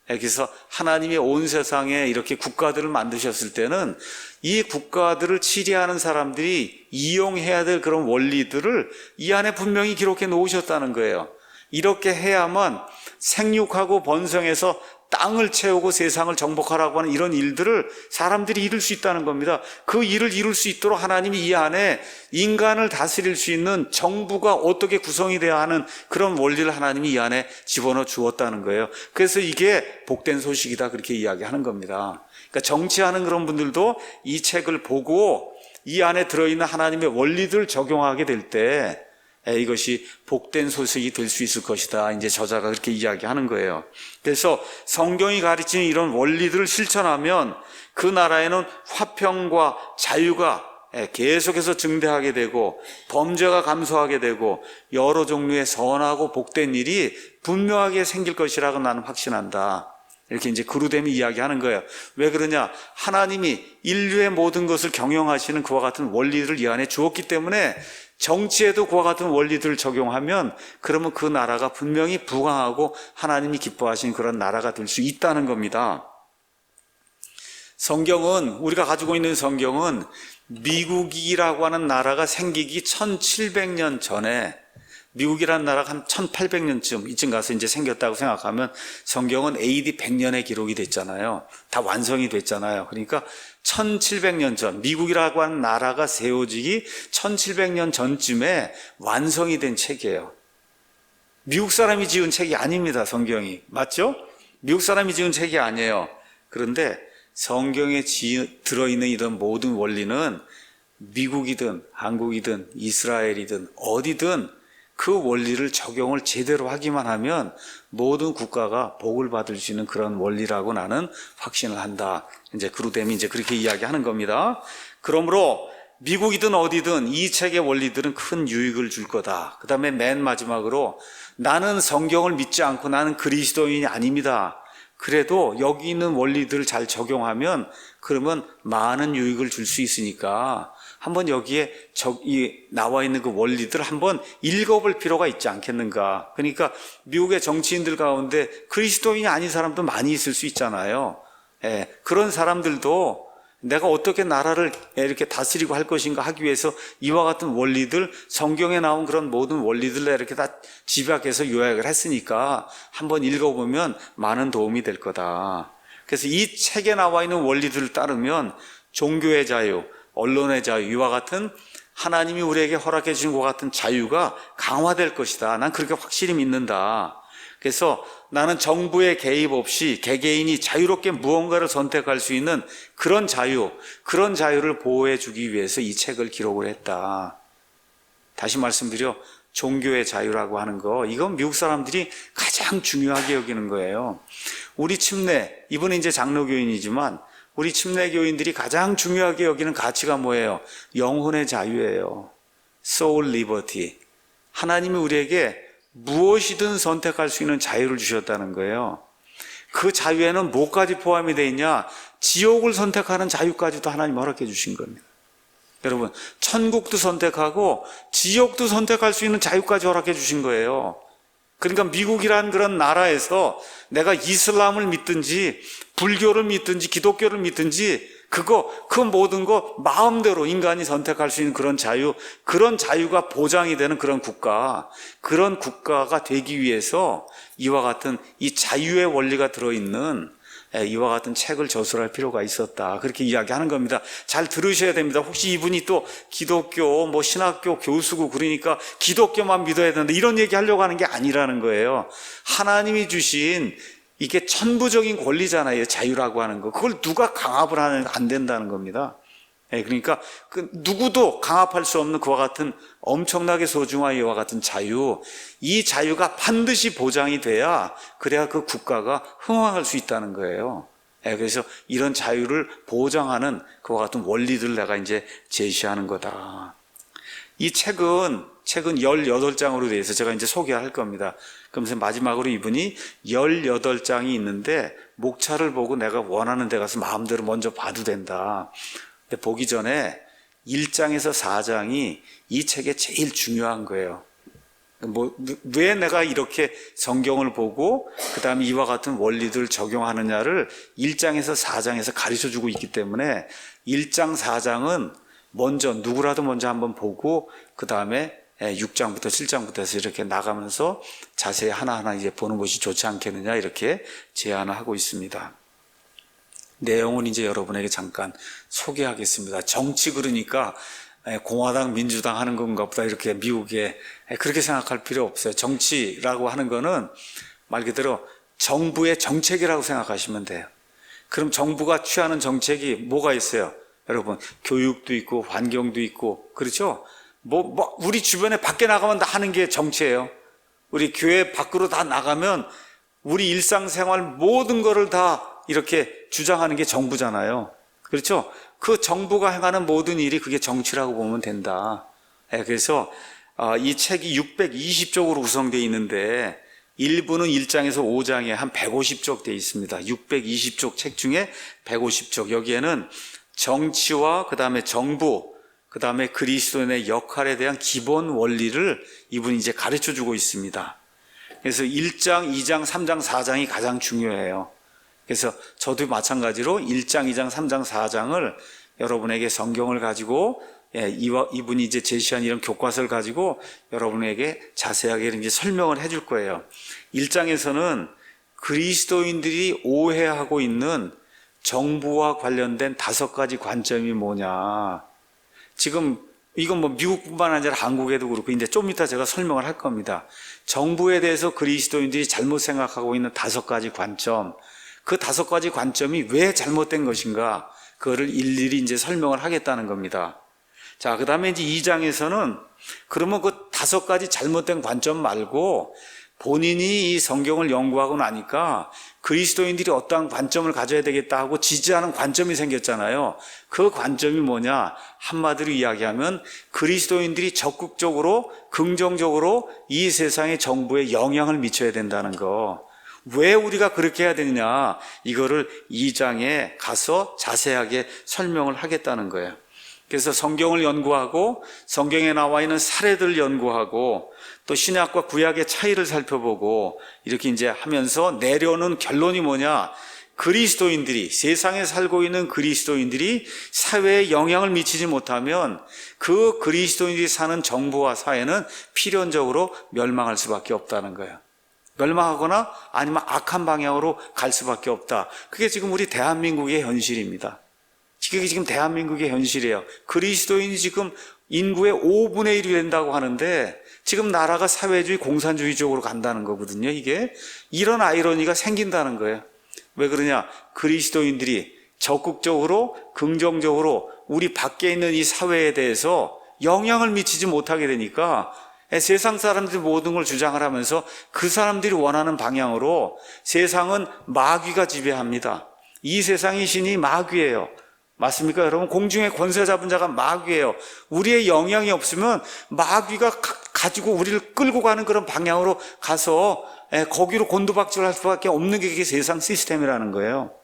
그래서 하나님이 온 세상에 이렇게 국가들을 만드셨을 때는 이 국가들을 치리하는 사람들이 이용해야 될 그런 원리들을 이 안에 분명히 기록해 놓으셨다는 거예요. 이렇게 해야만 생육하고 번성해서 땅을 채우고 세상을 정복하라고 하는 이런 일들을 사람들이 이룰 수 있다는 겁니다. 그 일을 이룰 수 있도록 하나님이 이 안에 인간을 다스릴 수 있는 정부가 어떻게 구성이 돼야 하는 그런 원리를 하나님이 이 안에 집어넣어 주었다는 거예요. 그래서 이게 복된 소식이다, 그렇게 이야기하는 겁니다. 그러니까 정치하는 그런 분들도 이 책을 보고 이 안에 들어있는 하나님의 원리들을 적용하게 될 때 이것이 복된 소식이 될 수 있을 것이다. 이제 저자가 그렇게 이야기하는 거예요. 그래서 성경이 가르치는 이런 원리들을 실천하면 그 나라에는 화평과 자유가 계속해서 증대하게 되고 범죄가 감소하게 되고 여러 종류의 선하고 복된 일이 분명하게 생길 것이라고 나는 확신한다. 이렇게 이제 그루뎀이 이야기하는 거예요. 왜 그러냐? 하나님이 인류의 모든 것을 경영하시는 그와 같은 원리를 이 안에 주었기 때문에 정치에도 그와 같은 원리들을 적용하면 그러면 그 나라가 분명히 부강하고 하나님이 기뻐하신 그런 나라가 될 수 있다는 겁니다. 성경은, 우리가 가지고 있는 성경은 미국이라고 하는 나라가 생기기 1700년 전에, 미국이라는 나라가 한 1800년쯤 이쯤 가서 이제 생겼다고 생각하면 성경은 AD 100년에 기록이 됐잖아요. 다 완성이 됐잖아요. 그러니까 1700년 전, 미국이라고 하는 나라가 세워지기 1700년 전쯤에 완성이 된 책이에요. 미국 사람이 지은 책이 아닙니다, 성경이. 맞죠? 미국 사람이 지은 책이 아니에요. 그런데 성경에 들어있는 이런 모든 원리는 미국이든 한국이든 이스라엘이든 어디든 그 원리를 적용을 제대로 하기만 하면 모든 국가가 복을 받을 수 있는 그런 원리라고 나는 확신을 한다. 이제 그루뎀이 이제 그렇게 이야기하는 겁니다. 그러므로 미국이든 어디든 이 책의 원리들은 큰 유익을 줄 거다. 그 다음에 맨 마지막으로 나는 성경을 믿지 않고 나는 그리스도인이 아닙니다. 그래도 여기 있는 원리들을 잘 적용하면 그러면 많은 유익을 줄 수 있으니까 한번 여기에 나와 있는 그 원리들 한번 읽어볼 필요가 있지 않겠는가. 그러니까 미국의 정치인들 가운데 그리스도인이 아닌 사람도 많이 있을 수 있잖아요. 그런 사람들도 내가 어떻게 나라를 이렇게 다스리고 할 것인가 하기 위해서 이와 같은 원리들, 성경에 나온 그런 모든 원리들을 이렇게 다 집약해서 요약을 했으니까 한번 읽어보면 많은 도움이 될 거다. 그래서 이 책에 나와 있는 원리들을 따르면 종교의 자유, 언론의 자유, 이와 같은 하나님이 우리에게 허락해 주신 것 같은 자유가 강화될 것이다. 난 그렇게 확실히 믿는다. 그래서 나는 정부의 개입 없이 개개인이 자유롭게 무언가를 선택할 수 있는 그런 자유를 보호해 주기 위해서 이 책을 기록을 했다. 다시 말씀드려, 종교의 자유라고 하는 거, 이건 미국 사람들이 가장 중요하게 여기는 거예요. 우리 침례, 이분은 이제 장로교인이지만 우리 침례교인들이 가장 중요하게 여기는 가치가 뭐예요? 영혼의 자유예요. Soul liberty. 하나님이 우리에게 무엇이든 선택할 수 있는 자유를 주셨다는 거예요. 그 자유에는 뭐까지 포함이 되어 있냐? 지옥을 선택하는 자유까지도 하나님 허락해 주신 겁니다. 여러분, 천국도 선택하고 지옥도 선택할 수 있는 자유까지 허락해 주신 거예요. 그러니까 미국이란 그런 나라에서 내가 이슬람을 믿든지 불교를 믿든지 기독교를 믿든지 그 모든 거 마음대로 인간이 선택할 수 있는 그런 자유가 보장이 되는 그런 국가가 되기 위해서 이와 같은 이 자유의 원리가 들어있는 이와 같은 책을 저술할 필요가 있었다. 그렇게 이야기하는 겁니다. 잘 들으셔야 됩니다. 혹시 이분이 또 기독교, 신학교 교수고 그러니까 기독교만 믿어야 된다, 이런 얘기 하려고 하는 게 아니라는 거예요. 하나님이 주신 이게 천부적인 권리잖아요. 자유라고 하는 거. 그걸 누가 강압을 하면 안 된다는 겁니다. 그러니까 누구도 강압할 수 없는 그와 같은 엄청나게 소중한 이와 같은 자유, 이 자유가 반드시 보장이 돼야 그래야 그 국가가 흥황할 수 있다는 거예요. 그래서 이런 자유를 보장하는 그와 같은 원리들을 내가 이제 제시하는 거다. 이 책은 18장으로 되어 있어서 제가 이제 소개할 겁니다. 그러면서 마지막으로 이분이 18장이 있는데 목차를 보고 내가 원하는 데 가서 마음대로 먼저 봐도 된다. 근데 보기 전에 1장에서 4장이 이 책의 제일 중요한 거예요. 왜 내가 이렇게 성경을 보고 그 다음에 이와 같은 원리들을 적용하느냐를 1장에서 4장에서 가르쳐 주고 있기 때문에 1장, 4장은 누구라도 먼저 한번 보고 그 다음에 6장부터 7장부터 해서 이렇게 나가면서 자세히 하나하나 이제 보는 것이 좋지 않겠느냐, 이렇게 제안을 하고 있습니다. 내용은 이제 여러분에게 잠깐 소개하겠습니다. 정치 그러니까 공화당, 민주당 하는 건가 보다, 이렇게 미국에 그렇게 생각할 필요 없어요. 정치라고 하는 거는 말 그대로 정부의 정책이라고 생각하시면 돼요. 그럼 정부가 취하는 정책이 뭐가 있어요? 여러분, 교육도 있고 환경도 있고, 그렇죠? 우리 주변에 밖에 나가면 다 하는 게 정치예요. 우리 교회 밖으로 다 나가면 우리 일상생활 모든 거를 다 이렇게 주장하는 게 정부잖아요. 그렇죠? 그 정부가 행하는 모든 일이 그게 정치라고 보면 된다. 그래서 이 책이 620쪽으로 구성되어 있는데 일부는 1장에서 5장에 한 150쪽 되어 있습니다. 620쪽 책 중에 150쪽. 여기에는 정치와 그 다음에 정부, 그 다음에 그리스도인의 역할에 대한 기본 원리를 이분이 이제 가르쳐 주고 있습니다. 그래서 1장, 2장, 3장, 4장이 가장 중요해요. 그래서 저도 마찬가지로 1장, 2장, 3장, 4장을 여러분에게 성경을 가지고 이분이 이제 제시한 이런 교과서를 가지고 여러분에게 자세하게 이제 설명을 해줄 거예요. 1장에서는 그리스도인들이 오해하고 있는 정부와 관련된 5가지 관점이 뭐냐. 지금 이건 미국뿐만 아니라 한국에도 그렇고 이제 좀 이따 제가 설명을 할 겁니다. 정부에 대해서 그리스도인들이 잘못 생각하고 있는 5가지 관점, 그 5가지 관점이 왜 잘못된 것인가, 그거를 일일이 이제 설명을 하겠다는 겁니다. 자, 그 다음에 이제 2장에서는 그러면 그 5가지 잘못된 관점 말고 본인이 이 성경을 연구하고 나니까 그리스도인들이 어떠한 관점을 가져야 되겠다 하고 지지하는 관점이 생겼잖아요. 그 관점이 뭐냐? 한마디로 이야기하면 그리스도인들이 적극적으로, 긍정적으로 이 세상의 정부에 영향을 미쳐야 된다는 거. 왜 우리가 그렇게 해야 되느냐? 이거를 2장에 가서 자세하게 설명을 하겠다는 거예요. 그래서 성경을 연구하고 성경에 나와 있는 사례들을 연구하고 또 신약과 구약의 차이를 살펴보고 이렇게 이제 하면서 내려오는 결론이 뭐냐? 그리스도인들이, 세상에 살고 있는 그리스도인들이 사회에 영향을 미치지 못하면 그 그리스도인들이 사는 정부와 사회는 필연적으로 멸망할 수밖에 없다는 거예요. 멸망하거나 아니면 악한 방향으로 갈 수밖에 없다. 그게 지금 우리 대한민국의 현실입니다. 그게 지금 대한민국의 현실이에요. 그리스도인이 지금 인구의 5분의 1이 된다고 하는데 지금 나라가 사회주의 공산주의 쪽으로 간다는 거거든요. 이게 이런 아이러니가 생긴다는 거예요. 왜 그러냐? 그리스도인들이 적극적으로 긍정적으로 우리 밖에 있는 이 사회에 대해서 영향을 미치지 못하게 되니까 세상 사람들이 모든 걸 주장을 하면서 그 사람들이 원하는 방향으로 세상은 마귀가 지배합니다. 이 세상의 신이 마귀예요. 맞습니까, 여러분? 공중의 권세 잡은 자가 마귀예요. 우리의 영향이 없으면 마귀가 가지고 우리를 끌고 가는 그런 방향으로 가서 거기로 곤두박질할 수밖에 없는 게 세상 시스템이라는 거예요.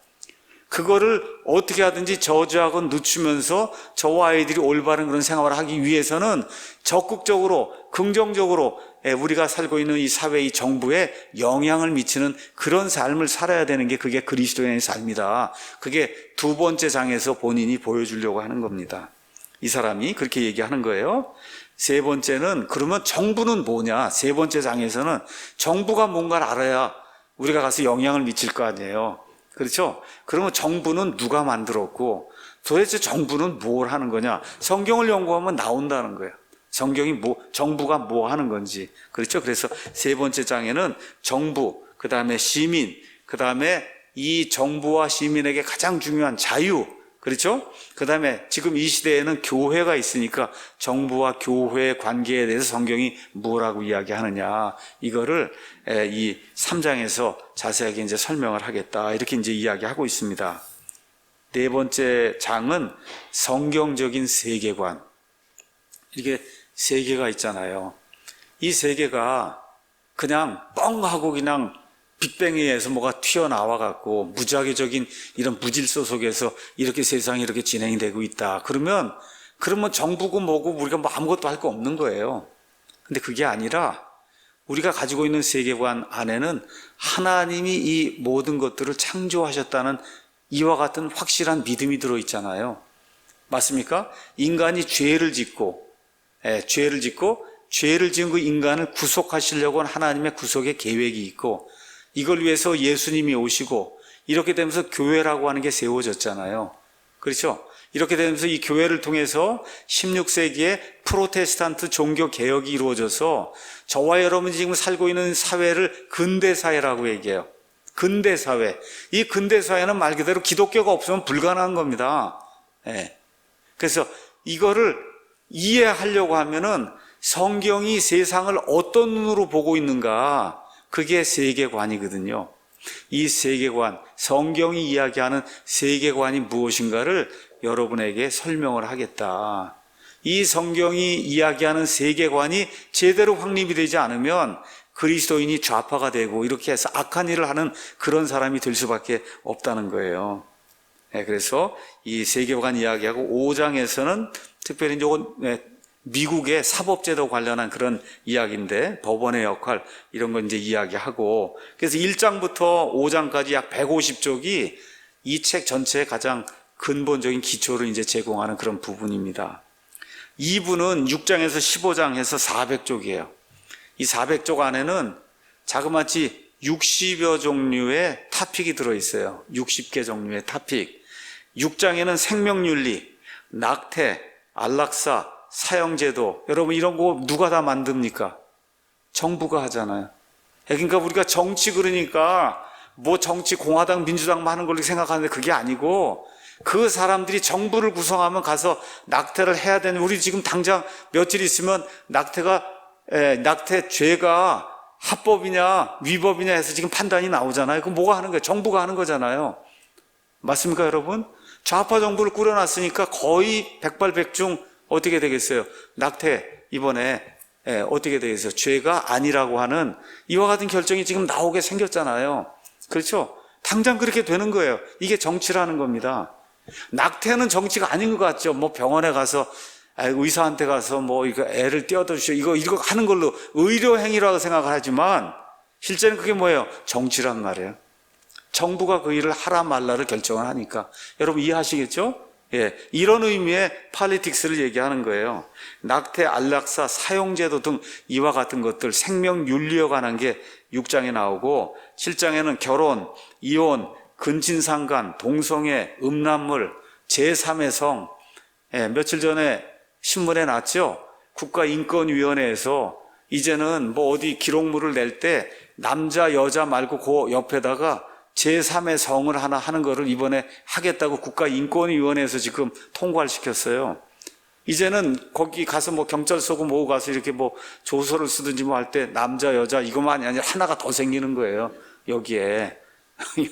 그거를 어떻게 하든지 저주하고 늦추면서 저와 아이들이 올바른 그런 생활을 하기 위해서는 적극적으로 긍정적으로 우리가 살고 있는 이 사회, 이 정부에 영향을 미치는 그런 삶을 살아야 되는 게 그게 그리스도인의 삶이다. 그게 두 번째 장에서 본인이 보여주려고 하는 겁니다. 이 사람이 그렇게 얘기하는 거예요. 세 번째는 그러면 정부는 뭐냐? 세 번째 장에서는 정부가 뭔가를 알아야 우리가 가서 영향을 미칠 거 아니에요. 그렇죠? 그러면 정부는 누가 만들었고 도대체 정부는 뭘 하는 거냐? 성경을 연구하면 나온다는 거예요. 성경이 정부가 뭐 하는 건지. 그렇죠? 그래서 세 번째 장에는 정부, 그 다음에 시민, 그 다음에 이 정부와 시민에게 가장 중요한 자유, 그렇죠? 그 다음에 지금 이 시대에는 교회가 있으니까 정부와 교회의 관계에 대해서 성경이 뭐라고 이야기하느냐. 이거를 이 3장에서 자세하게 이제 설명을 하겠다. 이렇게 이제 이야기하고 있습니다. 네 번째 장은 성경적인 세계관. 이게 세계가 있잖아요. 이 세계가 그냥 뻥 하고 그냥 빅뱅에 의해서 뭐가 튀어나와 갖고 무작위적인 이런 무질서 속에서 이렇게 세상이 이렇게 진행이 되고 있다. 그러면 정부고 뭐고 우리가 뭐 아무것도 할 거 없는 거예요. 근데 그게 아니라 우리가 가지고 있는 세계관 안에는 하나님이 이 모든 것들을 창조하셨다는 이와 같은 확실한 믿음이 들어있잖아요. 맞습니까? 인간이 죄를 짓고 죄를 지은 그 인간을 구속하시려고 하는 하나님의 구속의 계획이 있고 이걸 위해서 예수님이 오시고 이렇게 되면서 교회라고 하는 게 세워졌잖아요. 그렇죠? 이렇게 되면서 이 교회를 통해서 16세기에 프로테스탄트 종교 개혁이 이루어져서 저와 여러분이 지금 살고 있는 사회를 근대사회라고 얘기해요. 근대사회. 이 근대사회는 말 그대로 기독교가 없으면 불가능한 겁니다. 그래서 이거를 이해하려고 하면은 성경이 세상을 어떤 눈으로 보고 있는가, 그게 세계관이거든요. 이 세계관, 성경이 이야기하는 세계관이 무엇인가를 여러분에게 설명을 하겠다. 이 성경이 이야기하는 세계관이 제대로 확립이 되지 않으면 그리스도인이 좌파가 되고 이렇게 해서 악한 일을 하는 그런 사람이 될 수밖에 없다는 거예요. 그래서 이 세계관 이야기하고 5장에서는 특별히 이건 미국의 사법제도 관련한 그런 이야기인데 법원의 역할 이런 건 이제 이야기하고, 그래서 1장부터 5장까지 약 150쪽이 이 책 전체의 가장 근본적인 기초를 이제 제공하는 그런 부분입니다. 2부는 6장에서 15장 해서 400쪽이에요. 이 400쪽 안에는 자그마치 60여 종류의 토픽이 들어있어요. 60개 종류의 토픽. 6장에는 생명윤리, 낙태, 안락사, 사형제도, 여러분 이런 거 누가 다 만듭니까? 정부가 하잖아요. 그러니까 우리가 정치 그러니까 뭐 정치 공화당 민주당만 하는 걸로 생각하는데 그게 아니고 그 사람들이 정부를 구성하면 가서 낙태를 해야 되는, 우리 지금 당장 며칠 있으면 낙태 죄가 합법이냐 위법이냐 해서 지금 판단이 나오잖아요. 그럼 뭐가 하는 거예요? 정부가 하는 거잖아요. 맞습니까, 여러분? 좌파 정부를 꾸려놨으니까 거의 백발백중 어떻게 되겠어요? 낙태 이번에 어떻게 되겠어요? 죄가 아니라고 하는 이와 같은 결정이 지금 나오게 생겼잖아요. 그렇죠? 당장 그렇게 되는 거예요. 이게 정치라는 겁니다. 낙태는 정치가 아닌 것 같죠? 뭐 병원에 가서 의사한테 가서 뭐 이거 애를 떼어다 주시오 이거 하는 걸로 의료 행위라고 생각을 하지만 실제는 그게 뭐예요? 정치란 말이에요. 정부가 그 일을 하라 말라를 결정을 하니까. 여러분 이해하시겠죠? 예, 이런 의미의 팔리틱스를 얘기하는 거예요. 낙태, 안락사, 사용제도 등 이와 같은 것들, 생명윤리에 관한 게 6장에 나오고 7장에는 결혼, 이혼, 근친상간, 동성애, 음란물, 제3의 성. 예, 며칠 전에 신문에 났죠? 국가인권위원회에서 이제는 뭐 어디 기록물을 낼 때 남자, 여자 말고 그 옆에다가 제3의 성을 하나 하는 거를 이번에 하겠다고 국가인권위원회에서 지금 통과를 시켰어요. 이제는 거기 가서 뭐 경찰서고 뭐고 가서 이렇게 뭐 조서를 쓰든지 뭐 할 때 남자, 여자 이것만이 아니라 하나가 더 생기는 거예요. 여기에.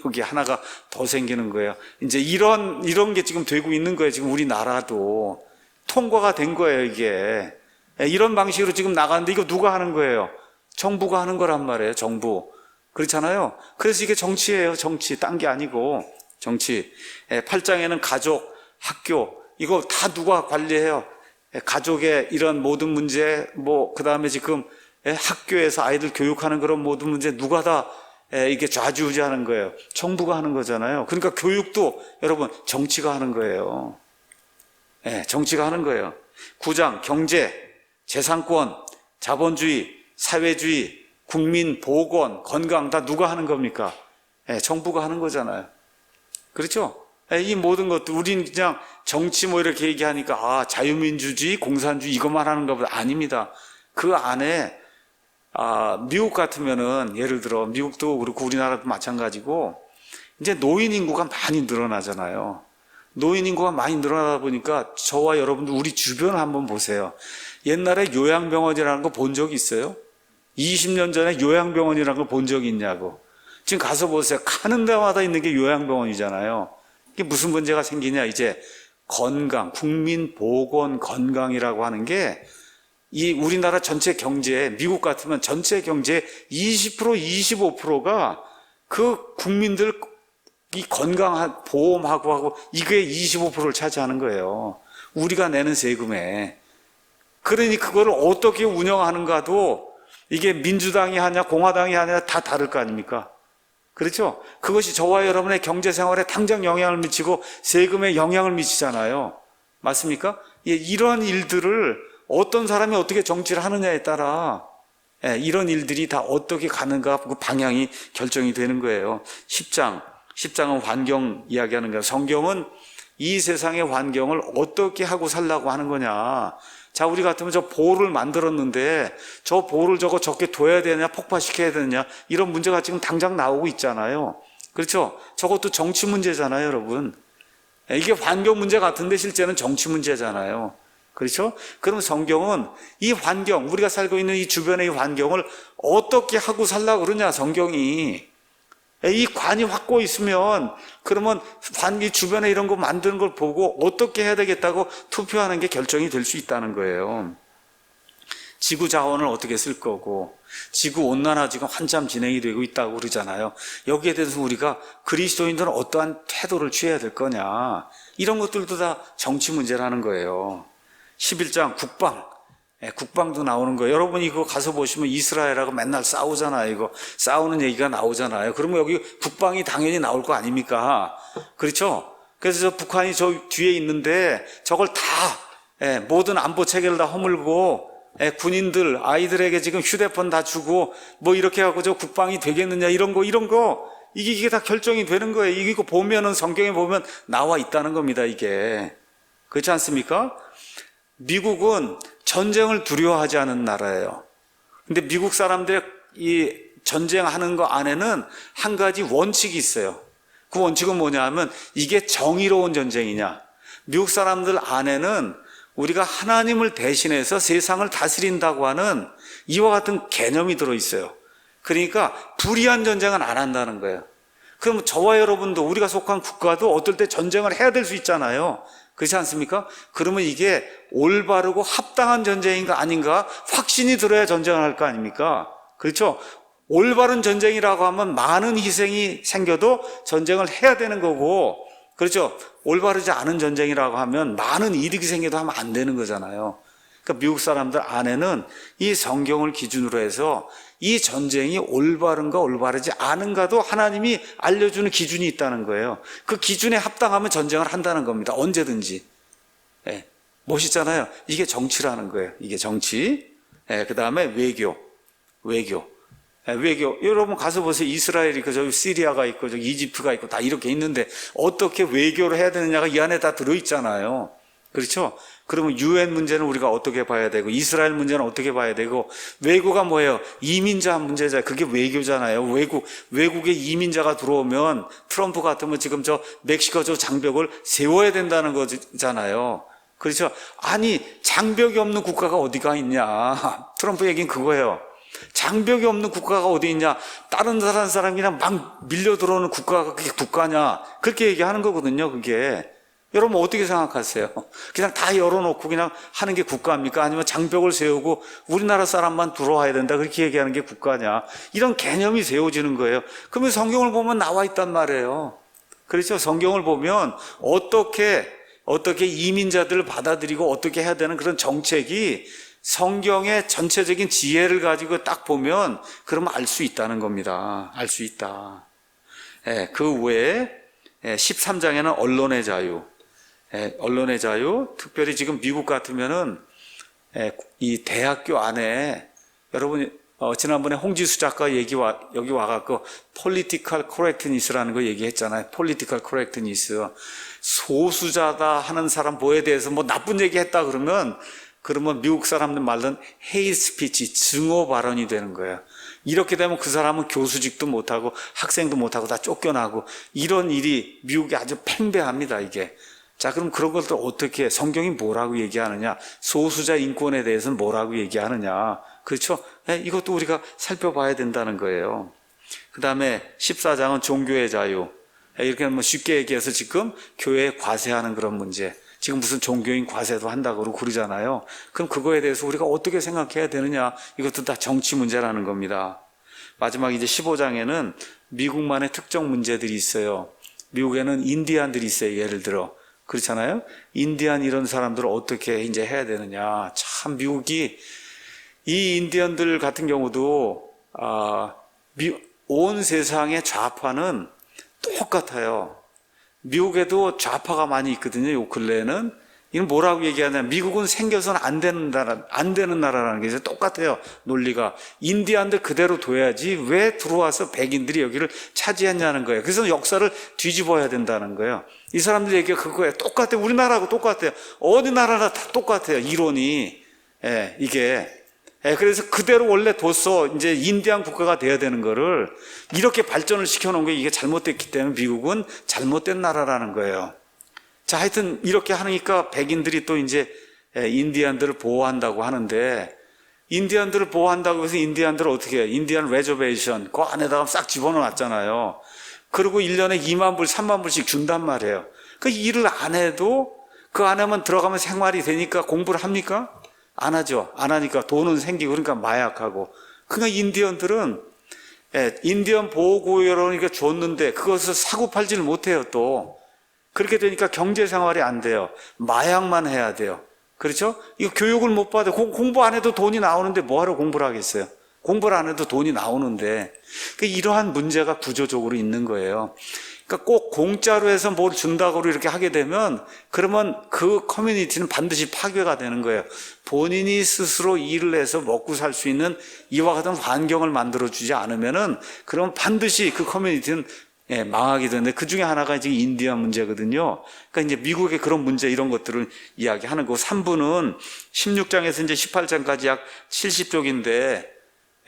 여기 하나가 더 생기는 거예요. 이제 이런 게 지금 되고 있는 거예요. 지금 우리나라도. 통과가 된 거예요, 이게. 이런 방식으로 지금 나가는데 이거 누가 하는 거예요? 정부가 하는 거란 말이에요, 정부. 그렇잖아요. 그래서 이게 정치예요, 정치. 딴 게 아니고 정치. 8장에는 가족, 학교 이거 다 누가 관리해요? 가족의 이런 모든 문제, 뭐 그다음에 지금 학교에서 아이들 교육하는 그런 모든 문제 누가 다 이게 좌지우지하는 거예요? 정부가 하는 거잖아요. 그러니까 교육도 여러분 정치가 하는 거예요. 정치가 하는 거예요. 9장 경제, 재산권, 자본주의, 사회주의, 국민 보건, 건강 다 누가 하는 겁니까? 정부가 하는 거잖아요. 그렇죠? 이 모든 것도 우리는 그냥 정치 뭐 이렇게 얘기하니까 자유민주주의, 공산주의 이것만 하는가 보다. 아닙니다. 그 안에 미국 같으면은 예를 들어 미국도 그렇고 우리나라도 마찬가지고 이제 노인 인구가 많이 늘어나잖아요. 노인 인구가 많이 늘어나다 보니까 저와 여러분들 우리 주변을 한번 보세요. 옛날에 요양병원이라는 거 본 적 있어요? 20년 전에 요양병원이라는 걸 본 적이 있냐고. 지금 가서 보세요. 가는 데마다 있는 게 요양병원이잖아요. 이게 무슨 문제가 생기냐? 이제 건강, 국민보건 건강이라고 하는 게 이 우리나라 전체 경제, 미국 같으면 전체 경제 20%, 25%가 그 국민들 이 건강한 보험하고 하고 이게 25%를 차지하는 거예요. 우리가 내는 세금에. 그러니 그거를 어떻게 운영하는가도 이게 민주당이 하냐 공화당이 하냐 다 다를 거 아닙니까? 그렇죠? 그것이 저와 여러분의 경제생활에 당장 영향을 미치고 세금에 영향을 미치잖아요. 맞습니까? 이런 일들을 어떤 사람이 어떻게 정치를 하느냐에 따라 이런 일들이 다 어떻게 가는가 그 방향이 결정이 되는 거예요. 10장은 환경 이야기하는 거예요. 성경은 이 세상의 환경을 어떻게 하고 살라고 하는 거냐. 자, 우리 같으면 저 보를 만들었는데 저 보를 저거 적게 둬야 되냐 폭파시켜야 되느냐 이런 문제가 지금 당장 나오고 있잖아요. 그렇죠? 저것도 정치 문제잖아요, 여러분. 이게 환경 문제 같은데 실제는 정치 문제잖아요. 그렇죠? 그럼 성경은 이 환경, 우리가 살고 있는 이 주변의 이 환경을 어떻게 하고 살라고 그러냐, 성경이. 이 관이 확고 있으면 그러면 이 주변에 이런 거 만드는 걸 보고 어떻게 해야 되겠다고 투표하는 게 결정이 될 수 있다는 거예요. 지구 자원을 어떻게 쓸 거고 지구 온난화 지금 한참 진행이 되고 있다고 그러잖아요. 여기에 대해서 우리가 그리스도인들은 어떠한 태도를 취해야 될 거냐 이런 것들도 다 정치 문제라는 거예요. 11장 국방. 국방도 나오는 거예요. 여러분 이거 가서 보시면 이스라엘하고 맨날 싸우잖아요. 이거 싸우는 얘기가 나오잖아요. 그러면 여기 국방이 당연히 나올 거 아닙니까? 그렇죠? 그래서 저 북한이 저 뒤에 있는데 저걸 다 모든 안보 체계를 다 허물고 군인들 아이들에게 지금 휴대폰 다 주고 뭐 이렇게 하고 저 국방이 되겠느냐 이런 거 이게 다 결정이 되는 거예요. 이거 보면은 성경에 보면 나와 있다는 겁니다. 이게 그렇지 않습니까? 미국은 전쟁을 두려워하지 않은 나라예요. 근데 미국 사람들의 이 전쟁하는 거 안에는 한 가지 원칙이 있어요. 그 원칙은 뭐냐 하면 이게 정의로운 전쟁이냐. 미국 사람들 안에는 우리가 하나님을 대신해서 세상을 다스린다고 하는 이와 같은 개념이 들어있어요. 그러니까 불의한 전쟁은 안 한다는 거예요. 그럼 저와 여러분도 우리가 속한 국가도 어떨 때 전쟁을 해야 될 수 있잖아요. 그렇지 않습니까? 그러면 이게 올바르고 합당한 전쟁인가 아닌가 확신이 들어야 전쟁을 할 거 아닙니까? 그렇죠? 올바른 전쟁이라고 하면 많은 희생이 생겨도 전쟁을 해야 되는 거고, 그렇죠? 올바르지 않은 전쟁이라고 하면 많은 이득이 생겨도 하면 안 되는 거잖아요. 그러니까 미국 사람들 안에는 이 성경을 기준으로 해서 이 전쟁이 올바른가 올바르지 않은가도 하나님이 알려주는 기준이 있다는 거예요. 그 기준에 합당하면 전쟁을 한다는 겁니다. 언제든지. 예, 멋있잖아요. 이게 정치라는 거예요. 이게 정치. 예, 그 다음에 외교. 예, 외교. 여러분 가서 보세요. 이스라엘이 있고, 저기 시리아가 있고, 저기 이집트가 있고, 다 이렇게 있는데, 어떻게 외교를 해야 되느냐가 이 안에 다 들어있잖아요. 그렇죠? 그러면 유엔 문제는 우리가 어떻게 봐야 되고, 이스라엘 문제는 어떻게 봐야 되고, 외교가 뭐예요? 이민자 문제잖아요. 그게 외교잖아요. 외국에 이민자가 들어오면 트럼프 같으면 지금 저 멕시코 저 장벽을 세워야 된다는 거잖아요. 그렇죠? 아니, 장벽이 없는 국가가 어디가 있냐. 트럼프 얘기는 그거예요. 장벽이 없는 국가가 어디 있냐. 다른 사람이 그냥 막 밀려 들어오는 국가가 그게 국가냐. 그렇게 얘기하는 거거든요, 그게. 여러분 어떻게 생각하세요? 그냥 다 열어놓고 그냥 하는 게 국가입니까? 아니면 장벽을 세우고 우리나라 사람만 들어와야 된다 그렇게 얘기하는 게 국가냐? 이런 개념이 세워지는 거예요. 그러면 성경을 보면 나와 있단 말이에요. 그렇죠? 성경을 보면 어떻게 이민자들을 받아들이고 어떻게 해야 되는 그런 정책이 성경의 전체적인 지혜를 가지고 딱 보면 그러면 알 수 있다는 겁니다. 알 수 있다. 그 외에 13장에는 언론의 자유. 언론의 자유, 특별히 지금 미국 같으면은 이 대학교 안에 여러분 지난번에 홍지수 작가 여기 와갖고 political correctness라는 거 얘기했잖아요. political correctness. 소수자다 하는 사람 뭐에 대해서 뭐 나쁜 얘기했다 그러면 미국 사람들 말로는 hate speech, 증오 발언이 되는 거예요. 이렇게 되면 그 사람은 교수직도 못하고 학생도 못하고 다 쫓겨나고 이런 일이 미국에 아주 팽배합니다, 이게. 자, 그럼 그런 것들 어떻게, 성경이 뭐라고 얘기하느냐? 소수자 인권에 대해서는 뭐라고 얘기하느냐? 그렇죠? 이것도 우리가 살펴봐야 된다는 거예요. 그 다음에 14장은 종교의 자유. 이렇게 뭐 쉽게 얘기해서 지금 교회에 과세하는 그런 문제. 지금 무슨 종교인 과세도 한다고 그러고 그러잖아요. 그럼 그거에 대해서 우리가 어떻게 생각해야 되느냐? 이것도 다 정치 문제라는 겁니다. 마지막 이제 15장에는 미국만의 특정 문제들이 있어요. 미국에는 인디안들이 있어요. 예를 들어. 그렇잖아요? 인디안 이런 사람들을 어떻게 이제 해야 되느냐. 참 미국이 이 인디언들 같은 경우도 온 세상의 좌파는 똑같아요. 미국에도 좌파가 많이 있거든요. 요 근래에는. 이건 뭐라고 얘기하냐. 미국은 생겨서는 안 되는 나라라는 게 이제 똑같아요. 논리가. 인디안들 그대로 둬야지 왜 들어와서 백인들이 여기를 차지했냐는 거예요. 그래서 역사를 뒤집어야 된다는 거예요. 이 사람들 얘기가 그거예요. 똑같아요. 우리나라하고 똑같아요. 어느 나라나 다 똑같아요. 이론이. 이게. 그래서 그대로 원래 둬서 이제 인디안 국가가 돼야 되는 거를 이렇게 발전을 시켜놓은 게 이게 잘못됐기 때문에 미국은 잘못된 나라라는 거예요. 자, 하여튼 이렇게 하니까 백인들이 또 이제 인디안들을 보호한다고 하는데 인디안들을 보호한다고 해서 인디안들을 어떻게 해요? 인디안 레저베이션 그 안에다가 싹 집어넣었잖아요. 그리고 1년에 2만 불, 3만 불씩 준단 말이에요. 그 일을 안 해도 그 안에만 들어가면 생활이 되니까 공부를 합니까? 안 하죠. 안 하니까 돈은 생기고 그러니까 마약하고. 그러니까 인디언들은 인디언 보호구역이니까 줬는데 그것을 사고 팔지를 못해요 또. 그렇게 되니까 경제 생활이 안 돼요. 마약만 해야 돼요. 그렇죠? 이거 교육을 못 받아요. 공부 안 해도 돈이 나오는데 뭐하러 공부를 하겠어요? 공부를 안 해도 돈이 나오는데. 그러니까 이러한 문제가 구조적으로 있는 거예요. 그러니까 꼭 공짜로 해서 뭘 준다고 이렇게 하게 되면 그러면 그 커뮤니티는 반드시 파괴가 되는 거예요. 본인이 스스로 일을 해서 먹고 살 수 있는 이와 같은 환경을 만들어주지 않으면은 그러면 반드시 그 커뮤니티는 망하게 되는데 그 중에 하나가 지금 인디안 문제거든요. 그러니까 이제 미국의 그런 문제 이런 것들을 이야기하는 거고 3부는 16장에서 이제 18장까지 약 70쪽인데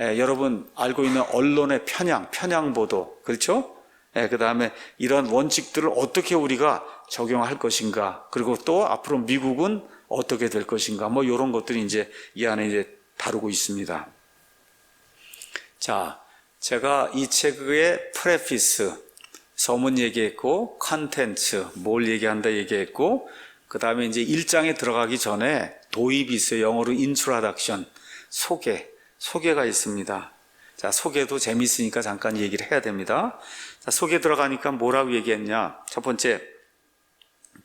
여러분 알고 있는 언론의 편향 보도 그렇죠? 그 다음에 이런 원칙들을 어떻게 우리가 적용할 것인가 그리고 또 앞으로 미국은 어떻게 될 것인가 뭐 이런 것들이 이제 이 안에 이제 다루고 있습니다. 자, 제가 이 책의 프레피스 서문 얘기했고 컨텐츠 뭘 얘기한다 얘기했고 그 다음에 이제 1장에 들어가기 전에 도입이 있어요. 영어로 인트로덕션 소개가 있습니다. 자, 소개도 재미있으니까 잠깐 얘기를 해야 됩니다. 자, 소개 들어가니까 뭐라고 얘기했냐. 첫 번째,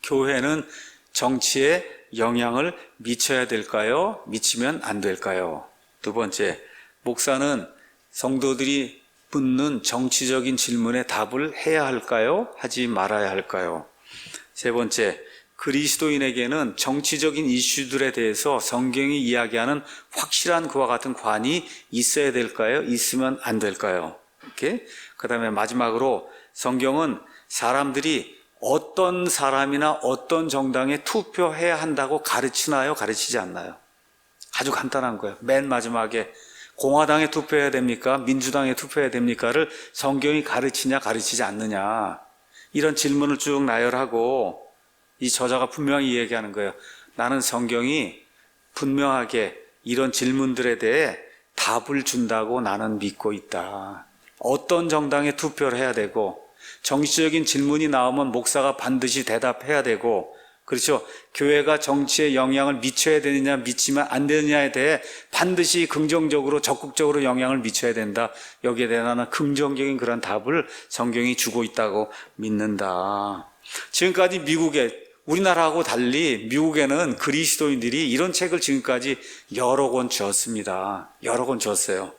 교회는 정치의 영향을 미쳐야 될까요? 미치면 안 될까요? 두 번째, 목사는 성도들이 묻는 정치적인 질문에 답을 해야 할까요? 하지 말아야 할까요? 세 번째, 그리스도인에게는 정치적인 이슈들에 대해서 성경이 이야기하는 확실한 그와 같은 관이 있어야 될까요? 있으면 안 될까요? 이렇게. 그 다음에 마지막으로 성경은 사람들이 어떤 사람이나 어떤 정당에 투표해야 한다고 가르치나요? 가르치지 않나요? 아주 간단한 거예요. 맨 마지막에 공화당에 투표해야 됩니까? 민주당에 투표해야 됩니까?를 성경이 가르치냐 가르치지 않느냐, 이런 질문을 쭉 나열하고 이 저자가 분명히 얘기하는 거예요. 나는 성경이 분명하게 이런 질문들에 대해 답을 준다고 나는 믿고 있다. 어떤 정당에 투표를 해야 되고, 정치적인 질문이 나오면 목사가 반드시 대답해야 되고, 그렇죠. 교회가 정치에 영향을 미쳐야 되느냐 미치면 안 되느냐에 대해 반드시 긍정적으로 적극적으로 영향을 미쳐야 된다. 여기에 대한 나는 긍정적인 그런 답을 성경이 주고 있다고 믿는다. 지금까지 미국에, 우리나라하고 달리 미국에는 그리스도인들이 이런 책을 지금까지 여러 권 주었습니다. 여러 권 주었어요.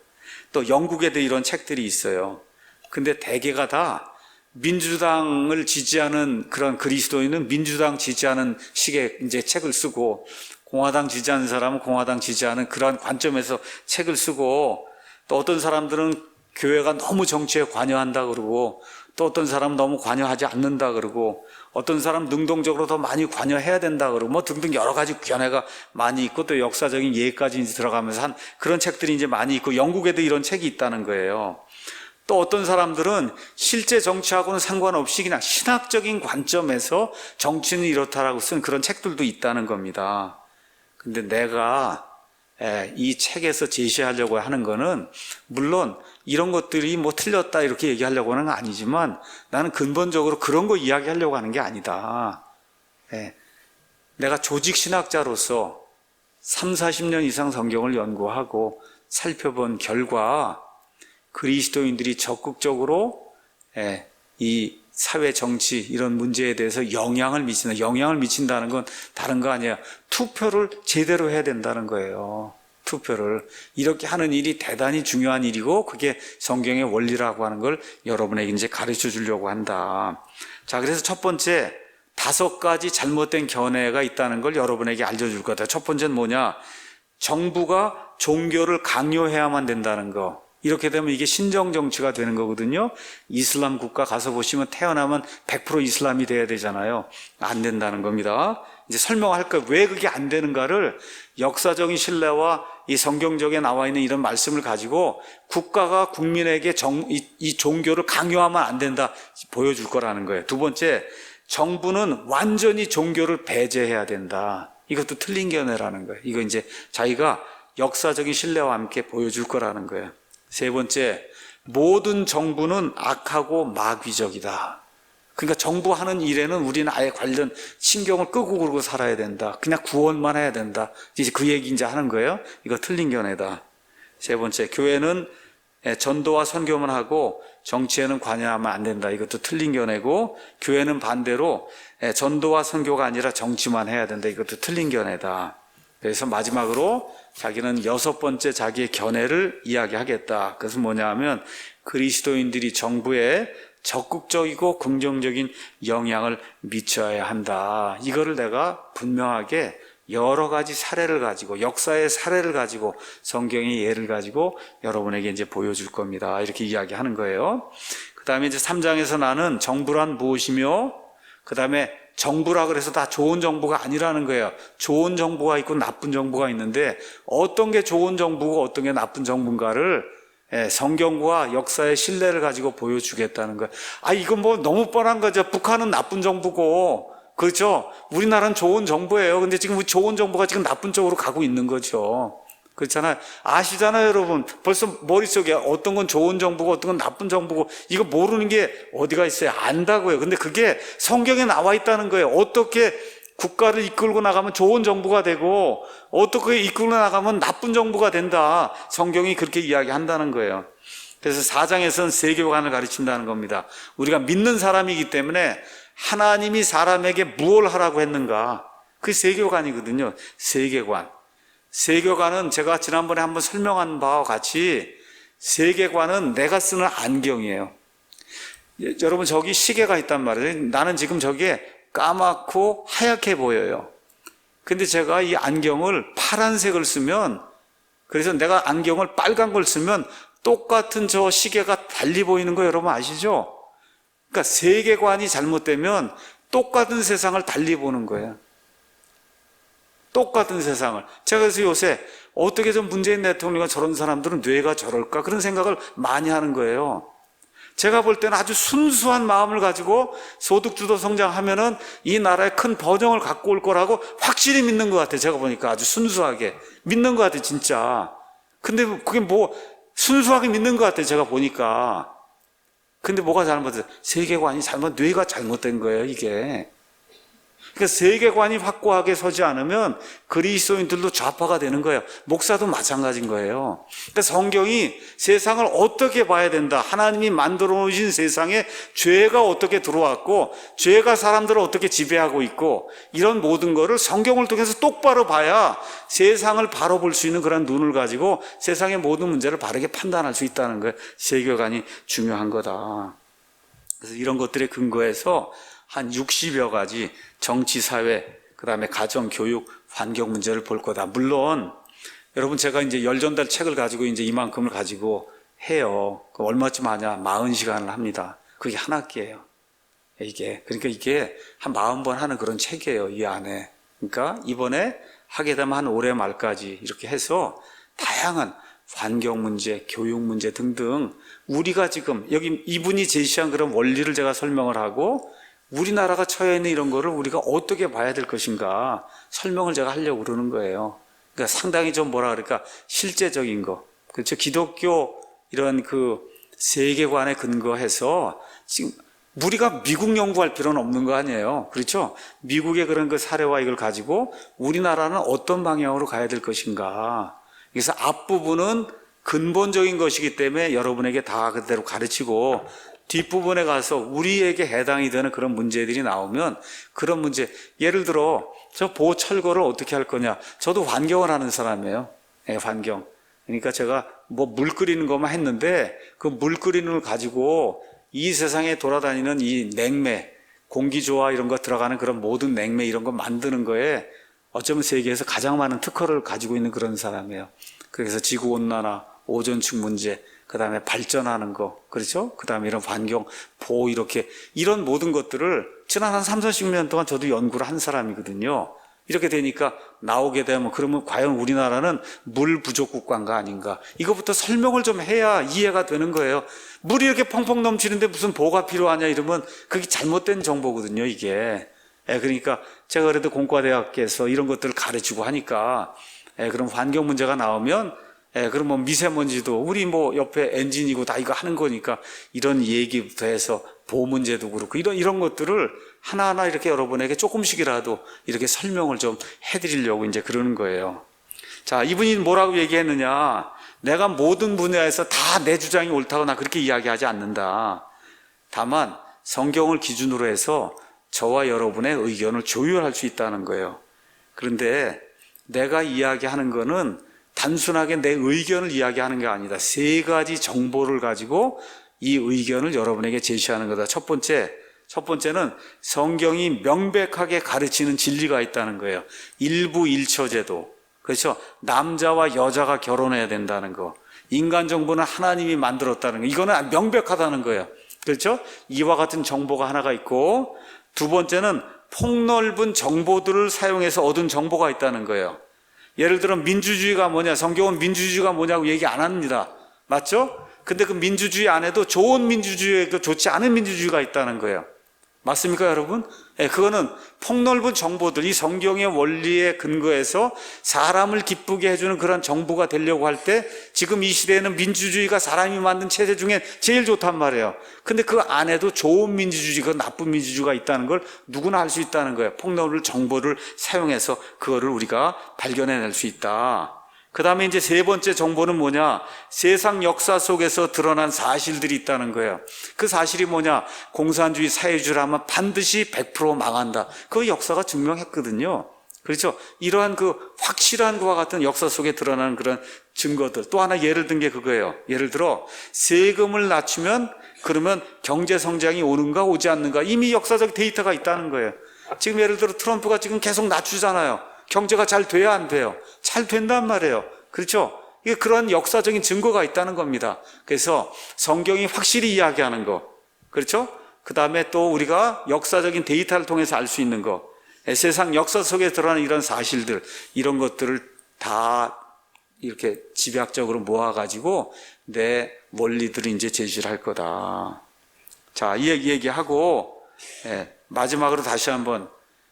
또 영국에도 이런 책들이 있어요. 근데 대개가 다 민주당을 지지하는 그런 그리스도인은 민주당 지지하는 식의 이제 책을 쓰고, 공화당 지지하는 사람은 공화당 지지하는 그러한 관점에서 책을 쓰고, 또 어떤 사람들은 교회가 너무 정치에 관여한다 그러고, 또 어떤 사람은 너무 관여하지 않는다 그러고, 어떤 사람 능동적으로 더 많이 관여해야 된다 그러고, 뭐 등등 여러 가지 견해가 많이 있고, 또 역사적인 예까지 이제 들어가면서 한 그런 책들이 이제 많이 있고, 영국에도 이런 책이 있다는 거예요. 또 어떤 사람들은 실제 정치하고는 상관없이 그냥 신학적인 관점에서 정치는 이렇다라고 쓴 그런 책들도 있다는 겁니다. 근데 내가 이 책에서 제시하려고 하는 거는, 물론 이런 것들이 뭐 틀렸다 이렇게 얘기하려고 하는 건 아니지만, 나는 근본적으로 그런 거 이야기하려고 하는 게 아니다. 내가 조직 신학자로서 30-40년 이상 성경을 연구하고 살펴본 결과, 그리스도인들이 적극적으로 이 사회 정치 이런 문제에 대해서 영향을 미친다. 영향을 미친다는 건 다른 거 아니에요. 투표를 제대로 해야 된다는 거예요. 투표를. 이렇게 하는 일이 대단히 중요한 일이고, 그게 성경의 원리라고 하는 걸 여러분에게 이제 가르쳐 주려고 한다. 자, 그래서 첫 번째, 5가지 잘못된 견해가 있다는 걸 여러분에게 알려줄 거다. 첫 번째는 뭐냐? 정부가 종교를 강요해야만 된다는 거. 이렇게 되면 이게 신정 정치가 되는 거거든요. 이슬람 국가 가서 보시면 태어나면 100% 이슬람이 돼야 되잖아요. 안 된다는 겁니다. 이제 설명할 거예요. 왜 그게 안 되는가를 역사적인 신뢰와 이 성경적에 나와 있는 이런 말씀을 가지고 국가가 국민에게 이 종교를 강요하면 안 된다 보여줄 거라는 거예요. 두 번째, 정부는 완전히 종교를 배제해야 된다. 이것도 틀린 견해라는 거예요. 이거 이제 자기가 역사적인 신뢰와 함께 보여줄 거라는 거예요. 세 번째, 모든 정부는 악하고 마귀적이다. 그러니까 정부 하는 일에는 우리는 아예 관련 신경을 끄고 그러고 살아야 된다. 그냥 구원만 해야 된다. 이제 그 얘기 이제 하는 거예요. 이거 틀린 견해다. 세 번째, 교회는 전도와 선교만 하고 정치에는 관여하면 안 된다. 이것도 틀린 견해고, 교회는 반대로 전도와 선교가 아니라 정치만 해야 된다. 이것도 틀린 견해다. 그래서 마지막으로 자기는 6번째 자기의 견해를 이야기하겠다. 그것은 뭐냐 하면, 그리스도인들이 정부에 적극적이고 긍정적인 영향을 미쳐야 한다. 이거를 내가 분명하게 여러 가지 사례를 가지고, 역사의 사례를 가지고, 성경의 예를 가지고 여러분에게 이제 보여줄 겁니다. 이렇게 이야기하는 거예요. 그 다음에 이제 3장에서 나는 정부란 무엇이며, 그 다음에 정부라 그래서 다 좋은 정부가 아니라는 거예요. 좋은 정부가 있고 나쁜 정부가 있는데, 어떤 게 좋은 정부고 어떤 게 나쁜 정부인가를 성경과 역사의 신뢰를 가지고 보여주겠다는 거예요. 이건 뭐 너무 뻔한 거죠. 북한은 나쁜 정부고, 그렇죠? 우리나라는 좋은 정부예요. 근데 지금 좋은 정부가 지금 나쁜 쪽으로 가고 있는 거죠. 그렇잖아요. 아시잖아요, 여러분. 벌써 머릿속에 어떤 건 좋은 정부고 어떤 건 나쁜 정부고, 이거 모르는 게 어디가 있어요? 안다고요. 근데 그게 성경에 나와 있다는 거예요. 어떻게 국가를 이끌고 나가면 좋은 정부가 되고, 어떻게 이끌고 나가면 나쁜 정부가 된다. 성경이 그렇게 이야기한다는 거예요. 그래서 4장에서는 세계관을 가르친다는 겁니다. 우리가 믿는 사람이기 때문에 하나님이 사람에게 무엇을 하라고 했는가, 그게 세계관이거든요. 세계관. 세계관은 제가 지난번에 한번 설명한 바와 같이 세계관은 내가 쓰는 안경이에요. 여러분 저기 시계가 있단 말이에요. 나는 지금 저게 까맣고 하얗게 보여요. 근데 제가 이 안경을 파란색을 쓰면, 그래서 내가 안경을 빨간 걸 쓰면 똑같은 저 시계가 달리 보이는 거 여러분 아시죠? 그러니까 세계관이 잘못되면 똑같은 세상을 달리 보는 거예요. 똑같은 세상을. 제가 그래서 요새 어떻게 좀 문재인 대통령과 저런 사람들은 뇌가 저럴까 그런 생각을 많이 하는 거예요. 제가 볼 때는 아주 순수한 마음을 가지고 소득주도 성장하면은 이 나라에 큰 번영을 갖고 올 거라고 확실히 믿는 것 같아요. 제가 보니까 아주 순수하게 믿는 것 같아요, 진짜. 근데 그게 뭐 순수하게 믿는 것 같아요, 제가 보니까. 근데 뭐가 잘못됐어요? 세계관이 뇌가 잘못된 거예요, 이게. 그러니까 세계관이 확고하게 서지 않으면 그리스도인들도 좌파가 되는 거예요. 목사도 마찬가지인 거예요. 그러니까 성경이 세상을 어떻게 봐야 된다. 하나님이 만들어 놓으신 세상에 죄가 어떻게 들어왔고 죄가 사람들을 어떻게 지배하고 있고 이런 모든 거를 성경을 통해서 똑바로 봐야 세상을 바로 볼 수 있는 그런 눈을 가지고 세상의 모든 문제를 바르게 판단할 수 있다는 거예요. 세계관이 중요한 거다. 그래서 이런 것들에 근거해서 한 60여 가지 정치, 사회, 그 다음에 가정, 교육, 환경 문제를 볼 거다. 물론, 여러분 제가 이제 열전달 책을 가지고 이제 이만큼을 가지고 해요. 그 얼마쯤 하냐? 40시간을 합니다. 그게 한 학기예요. 이게. 그러니까 이게 한 40번 하는 그런 책이에요. 이 안에. 그러니까 이번에 하게 되면 한 올해 말까지 이렇게 해서 다양한 환경 문제, 교육 문제 등등 우리가 지금 여기 이분이 제시한 그런 원리를 제가 설명을 하고 우리나라가 처해 있는 이런 거를 우리가 어떻게 봐야 될 것인가 설명을 제가 하려고 그러는 거예요. 그러니까 상당히 좀 뭐라 그럴까 실제적인 거. 그렇죠. 기독교 이런 그 세계관에 근거해서 지금 우리가 미국 연구할 필요는 없는 거 아니에요. 그렇죠. 미국의 그런 그 사례와 이걸 가지고 우리나라는 어떤 방향으로 가야 될 것인가. 그래서 앞부분은 근본적인 것이기 때문에 여러분에게 다 그대로 가르치고 뒷부분에 가서 우리에게 해당이 되는 그런 문제들이 나오면 그런 문제, 예를 들어 저 보철거를 어떻게 할 거냐. 저도 환경을 하는 사람이에요. 네, 환경. 그러니까 제가 뭐 물 끓이는 것만 했는데 그 물 끓이는 걸 가지고 이 세상에 돌아다니는 이 냉매, 공기조화 이런 거 들어가는 그런 모든 냉매 이런 거 만드는 거에 어쩌면 세계에서 가장 많은 특허를 가지고 있는 그런 사람이에요. 그래서 지구온난화, 오존층 문제, 그 다음에 발전하는 거, 그렇죠? 그 다음에 이런 환경, 보호, 이렇게, 이런 모든 것들을 지난 한 3, 40년 동안 저도 연구를 한 사람이거든요. 이렇게 되니까 나오게 되면 그러면 과연 우리나라는 물 부족 국가인가 아닌가? 이거부터 설명을 좀 해야 이해가 되는 거예요. 물이 이렇게 펑펑 넘치는데 무슨 보호가 필요하냐 이러면 그게 잘못된 정보거든요, 이게. 그러니까 제가 그래도 공과대학에서 이런 것들을 가르치고 하니까 그럼 환경 문제가 나오면 그럼 뭐 미세먼지도 우리 뭐 옆에 엔진이고 다 이거 하는 거니까 이런 얘기부터 해서 보호 문제도 그렇고 이런 것들을 하나하나 이렇게 여러분에게 조금씩이라도 이렇게 설명을 좀 해드리려고 이제 그러는 거예요. 자, 이분이 뭐라고 얘기했느냐? 내가 모든 분야에서 다 내 주장이 옳다거나 그렇게 이야기하지 않는다. 다만 성경을 기준으로 해서 저와 여러분의 의견을 조율할 수 있다는 거예요. 그런데 내가 이야기하는 거는 단순하게 내 의견을 이야기하는 게 아니다. 세 가지 정보를 가지고 이 의견을 여러분에게 제시하는 거다. 첫 번째는 성경이 명백하게 가르치는 진리가 있다는 거예요. 일부 일처제도. 그렇죠. 남자와 여자가 결혼해야 된다는 거. 인간 정보는 하나님이 만들었다는 거. 이거는 명백하다는 거예요. 그렇죠. 이와 같은 정보가 하나가 있고, 두 번째는 폭넓은 정보들을 사용해서 얻은 정보가 있다는 거예요. 예를 들어 민주주의가 뭐냐, 성경은 민주주의가 뭐냐고 얘기 안 합니다. 맞죠? 근데 그 민주주의 안에도 좋은 민주주의가 있고 좋지 않은 민주주의가 있다는 거예요. 맞습니까, 여러분? 그거는 폭넓은 정보들, 이 성경의 원리에 근거해서 사람을 기쁘게 해주는 그런 정부가 되려고 할 때 지금 이 시대에는 민주주의가 사람이 만든 체제 중에 제일 좋단 말이에요. 근데 그 안에도 좋은 민주주의가 나쁜 민주주의가 있다는 걸 누구나 알 수 있다는 거예요. 폭넓은 정보를 사용해서 그거를 우리가 발견해낼 수 있다. 그 다음에 이제 세 번째 정보는 뭐냐? 세상 역사 속에서 드러난 사실들이 있다는 거예요. 그 사실이 뭐냐? 공산주의, 사회주의를 하면 반드시 100% 망한다. 그 역사가 증명했거든요. 그렇죠? 이러한 그 확실한 것과 같은 역사 속에 드러나는 그런 증거들. 또 하나 예를 든 게 그거예요. 예를 들어 세금을 낮추면 그러면 경제 성장이 오는가 오지 않는가, 이미 역사적 데이터가 있다는 거예요. 지금 예를 들어 트럼프가 지금 계속 낮추잖아요. 경제가 잘 돼야 안 돼요? 잘 된단 말이에요. 그렇죠? 이게 그런 역사적인 증거가 있다는 겁니다. 그래서 성경이 확실히 이야기하는 거, 그렇죠? 그 다음에 또 우리가 역사적인 데이터를 통해서 알 수 있는 거, 세상 역사 속에 드러나는 이런 사실들, 이런 것들을 다 이렇게 집약적으로 모아가지고 내 원리들을 이제 제시를 할 거다. 자, 이 얘기하고, 마지막으로 다시 한번,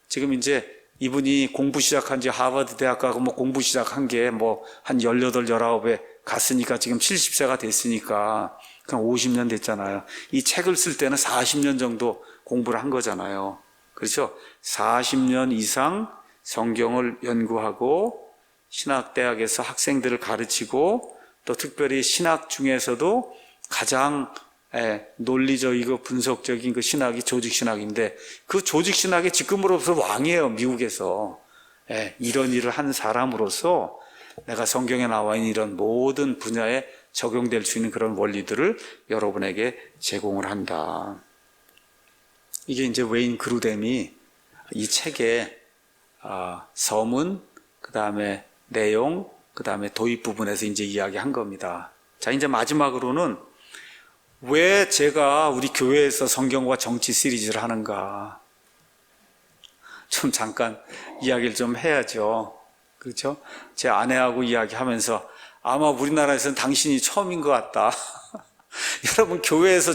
지금 이제 이분이 공부 시작한 지 하버드 대학 가고 뭐 공부 시작한 게 뭐 한 18, 19에 갔으니까 지금 70세가 됐으니까 그냥 50년 됐잖아요. 이 책을 쓸 때는 40년 정도 공부를 한 거잖아요. 그렇죠? 40년 이상 성경을 연구하고 신학대학에서 학생들을 가르치고 또 특별히 신학 중에서도 가장 논리적이고 분석적인 그 신학이 조직신학인데, 그 조직신학의 직급으로서 왕이에요, 미국에서. 이런 일을 한 사람으로서 내가 성경에 나와 있는 이런 모든 분야에 적용될 수 있는 그런 원리들을 여러분에게 제공을 한다. 이게 이제 웨인 그루뎀이 이 책의 서문, 그 다음에 내용, 그 다음에 도입 부분에서 이제 이야기한 겁니다. 자, 이제 마지막으로는 왜 제가 우리 교회에서 성경과 정치 시리즈를 하는가, 좀 잠깐 이야기를 좀 해야죠. 그렇죠? 제 아내하고 이야기하면서 아마 우리나라에서는 당신이 처음인 것 같다. 여러분, 교회에서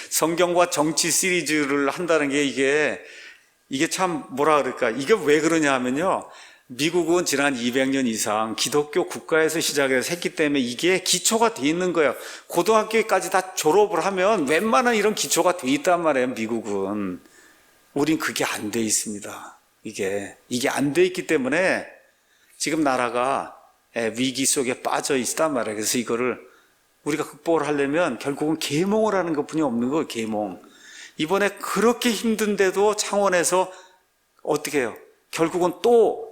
성경과 정치 시리즈를 한다는 게 이게 참 뭐라 그럴까, 이게 왜 그러냐 하면요, 미국은 지난 200년 이상 기독교 국가에서 시작해서 했기 때문에 이게 기초가 돼 있는 거예요. 고등학교까지 다 졸업을 하면 웬만한 이런 기초가 돼 있단 말이에요, 미국은. 우린 그게 안 돼 있습니다. 이게 안 돼 있기 때문에 지금 나라가 위기 속에 빠져 있단 말이에요. 그래서 이거를 우리가 극복을 하려면 결국은 계몽을 하는 것뿐이 없는 거예요, 계몽. 이번에 그렇게 힘든데도 창원에서 어떻게 해요? 결국은 또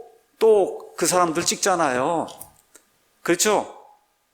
그 사람들 찍잖아요. 그렇죠?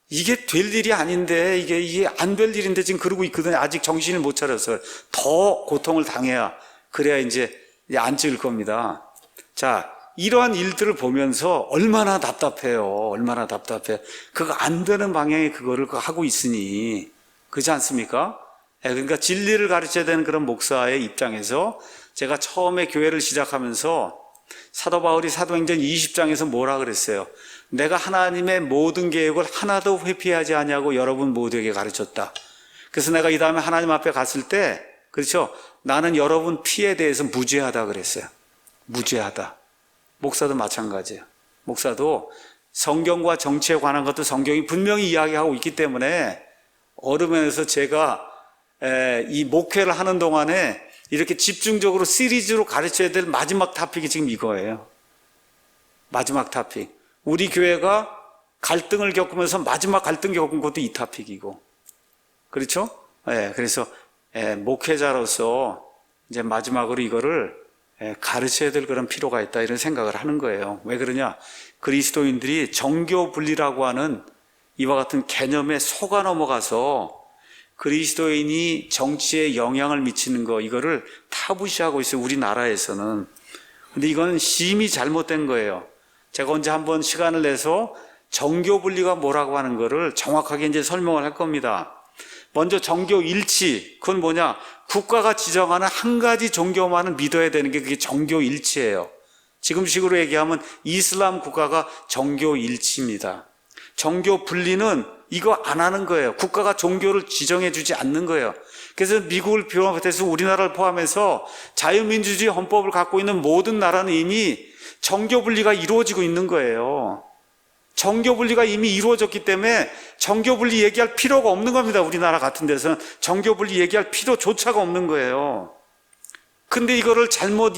이게 될 일이 아닌데, 이게 안 될 일인데 지금 그러고 있거든요. 아직 정신을 못 차려서 더 고통을 당해야, 그래야 이제 안 찍을 겁니다. 자, 이러한 일들을 보면서 얼마나 답답해요. 얼마나 답답해. 그거 안 되는 방향에 그거를 하고 있으니. 그렇지 않습니까? 그러니까 진리를 가르쳐야 되는 그런 목사의 입장에서 제가 처음에 교회를 시작하면서 사도 바울이 사도행전 20장에서 뭐라 그랬어요? 내가 하나님의 모든 계획을 하나도 회피하지 아니하고 여러분 모두에게 가르쳤다. 그래서 내가 이 다음에 하나님 앞에 갔을 때, 그렇죠? 나는 여러분 피에 대해서 무죄하다 그랬어요. 무죄하다. 목사도 마찬가지예요. 목사도 성경과 정치에 관한 것도 성경이 분명히 이야기하고 있기 때문에 어느 면에서 제가 이 목회를 하는 동안에 이렇게 집중적으로 시리즈로 가르쳐야 될 마지막 토픽이 지금 이거예요. 마지막 토픽. 우리 교회가 갈등을 겪으면서 마지막 갈등 겪은 것도 이 토픽이고. 그렇죠? 그래서 목회자로서 이제 마지막으로 이거를 가르쳐야 될 그런 필요가 있다, 이런 생각을 하는 거예요. 왜 그러냐? 그리스도인들이 정교 분리라고 하는 이와 같은 개념에 속아 넘어가서 그리스도인이 정치에 영향을 미치는 거, 이거를 타부시하고 있어요, 우리나라에서는. 근데 이건 심히 잘못된 거예요. 제가 언제 한번 시간을 내서 정교 분리가 뭐라고 하는 거를 정확하게 이제 설명을 할 겁니다. 먼저 정교 일치, 그건 뭐냐? 국가가 지정하는 한 가지 종교만은 믿어야 되는 게 그게 정교 일치예요. 지금식으로 얘기하면 이슬람 국가가 정교 일치입니다. 정교 분리는 이거 안 하는 거예요. 국가가 종교를 지정해 주지 않는 거예요. 그래서 미국을 비롯해서 우리나라를 포함해서 자유민주주의 헌법을 갖고 있는 모든 나라는 이미 정교 분리가 이루어지고 있는 거예요. 정교 분리가 이미 이루어졌기 때문에 정교 분리 얘기할 필요가 없는 겁니다. 우리나라 같은 데서는 정교 분리 얘기할 필요조차가 없는 거예요. 근데 이거를 잘못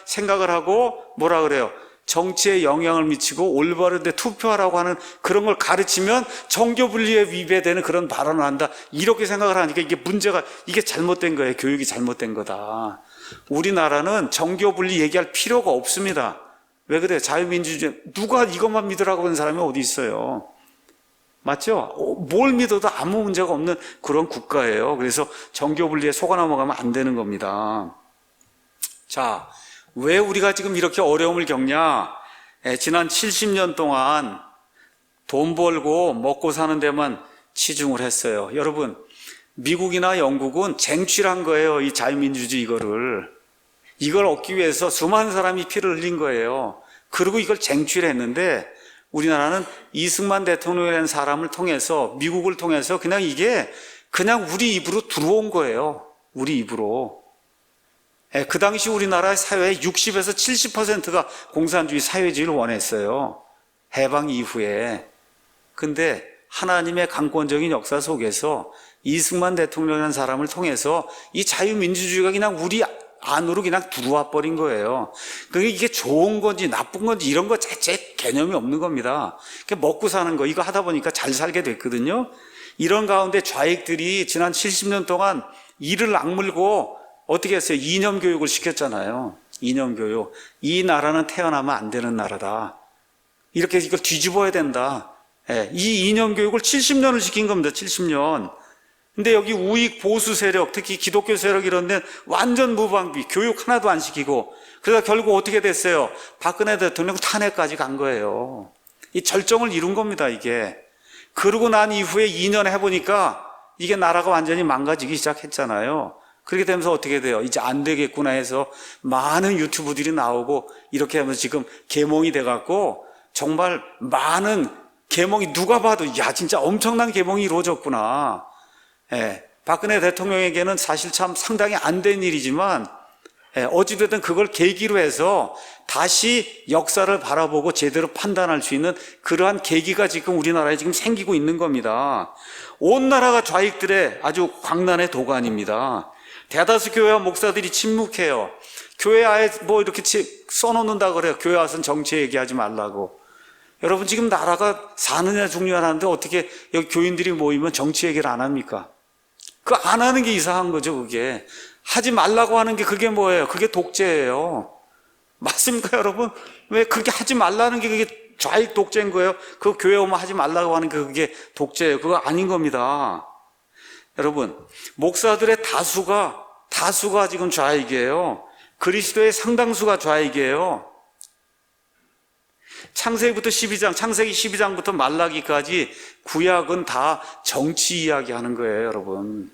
생각을 하고 뭐라 그래요? 정치에 영향을 미치고 올바른 데 투표하라고 하는 그런 걸 가르치면 정교 분리에 위배되는 그런 발언을 한다, 이렇게 생각을 하니까 이게 문제가, 이게 잘못된 거예요. 교육이 잘못된 거다. 우리나라는 정교 분리 얘기할 필요가 없습니다. 왜 그래요? 자유민주주의. 누가 이것만 믿으라고 하는 사람이 어디 있어요? 맞죠? 뭘 믿어도 아무 문제가 없는 그런 국가예요. 그래서 정교분리에 속아 넘어가면 안 되는 겁니다. 자, 왜 우리가 지금 이렇게 어려움을 겪냐? 지난 70년 동안 돈 벌고 먹고 사는 데만 치중을 했어요. 여러분, 미국이나 영국은 쟁취한 거예요. 이 자유민주주의 이걸 얻기 위해서 수많은 사람이 피를 흘린 거예요. 그리고 이걸 쟁취를 했는데 우리나라는 이승만 대통령이라는 사람을 통해서, 미국을 통해서 이게 그냥 우리 입으로 들어온 거예요. 우리 입으로. 그 당시 우리나라 사회의 60에서 70%가 공산주의 사회주의를 원했어요. 해방 이후에. 근데 하나님의 강권적인 역사 속에서 이승만 대통령이라는 사람을 통해서 이 자유민주주의가 그냥 우리 안으로 그냥 들어와 버린 거예요. 그러니까 이게 좋은 건지 나쁜 건지 이런 거 자체 개념이 없는 겁니다. 먹고 사는 거 이거 하다 보니까 잘 살게 됐거든요. 이런 가운데 좌익들이 지난 70년 동안 이를 악물고 어떻게 했어요? 이념 교육을 시켰잖아요. 이념 교육. 이 나라는 태어나면 안 되는 나라다. 이렇게 이걸 뒤집어야 된다. 이 이념 교육을 70년을 시킨 겁니다. 70년. 근데 여기 우익 보수 세력, 특히 기독교 세력 이런 데는 완전 무방비, 교육 하나도 안 시키고, 그러다 결국 어떻게 됐어요? 박근혜 대통령 탄핵까지 간 거예요. 이 절정을 이룬 겁니다, 이게. 그러고 난 이후에 2년 해보니까 이게 나라가 완전히 망가지기 시작했잖아요. 그렇게 되면서 어떻게 돼요? 이제 안 되겠구나 해서 많은 유튜브들이 나오고 이렇게 하면서 지금 계몽이 돼갖고 정말 많은 계몽이 누가 봐도 야 진짜 엄청난 계몽이 이루어졌구나. 박근혜 대통령에게는 사실 참 상당히 안 된 일이지만 어찌됐든 그걸 계기로 해서 다시 역사를 바라보고 제대로 판단할 수 있는 그러한 계기가 지금 우리나라에 지금 생기고 있는 겁니다. 온 나라가 좌익들의 아주 광란의 도가니입니다. 대다수 교회와 목사들이 침묵해요. 교회 아예 뭐 이렇게 써놓는다 그래요. 교회 와서는 정치 얘기하지 말라고. 여러분 지금 나라가 사느냐 죽느냐 하는데 어떻게 여기 교인들이 모이면 정치 얘기를 안 합니까? 그거 안 하는 게 이상한 거죠, 그게. 하지 말라고 하는 게 그게 뭐예요? 그게 독재예요. 맞습니까, 여러분? 왜 그렇게 하지 말라는 게 그게 좌익 독재인 거예요? 그 교회 오면 하지 말라고 하는 게 그게 독재예요. 그거 아닌 겁니다. 여러분, 목사들의 다수가 지금 좌익이에요. 그리스도의 상당수가 좌익이에요. 창세기부터 12장, 창세기 12장부터 말라기까지 구약은 다 정치 이야기 하는 거예요, 여러분.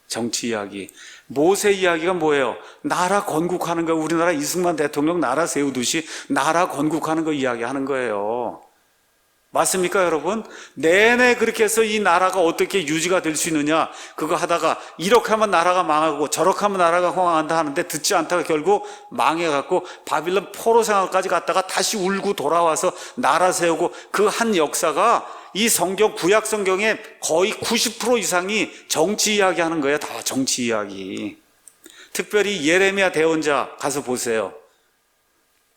정치 이야기. 모세 이야기가 뭐예요? 나라 건국하는 거, 우리나라 이승만 대통령 나라 세우듯이 나라 건국하는 거 이야기하는 거예요. 맞습니까, 여러분? 내내 그렇게 해서 이 나라가 어떻게 유지가 될 수 있느냐, 그거 하다가 이렇게 하면 나라가 망하고 저렇게 하면 나라가 흥황한다 하는데 듣지 않다가 결국 망해갖고 바빌론 포로 생활까지 갔다가 다시 울고 돌아와서 나라 세우고 그 한 역사가 이 성경, 구약 성경의 거의 90% 이상이 정치 이야기 하는 거예요. 다 정치 이야기. 특별히 예레미야 대언자 가서 보세요.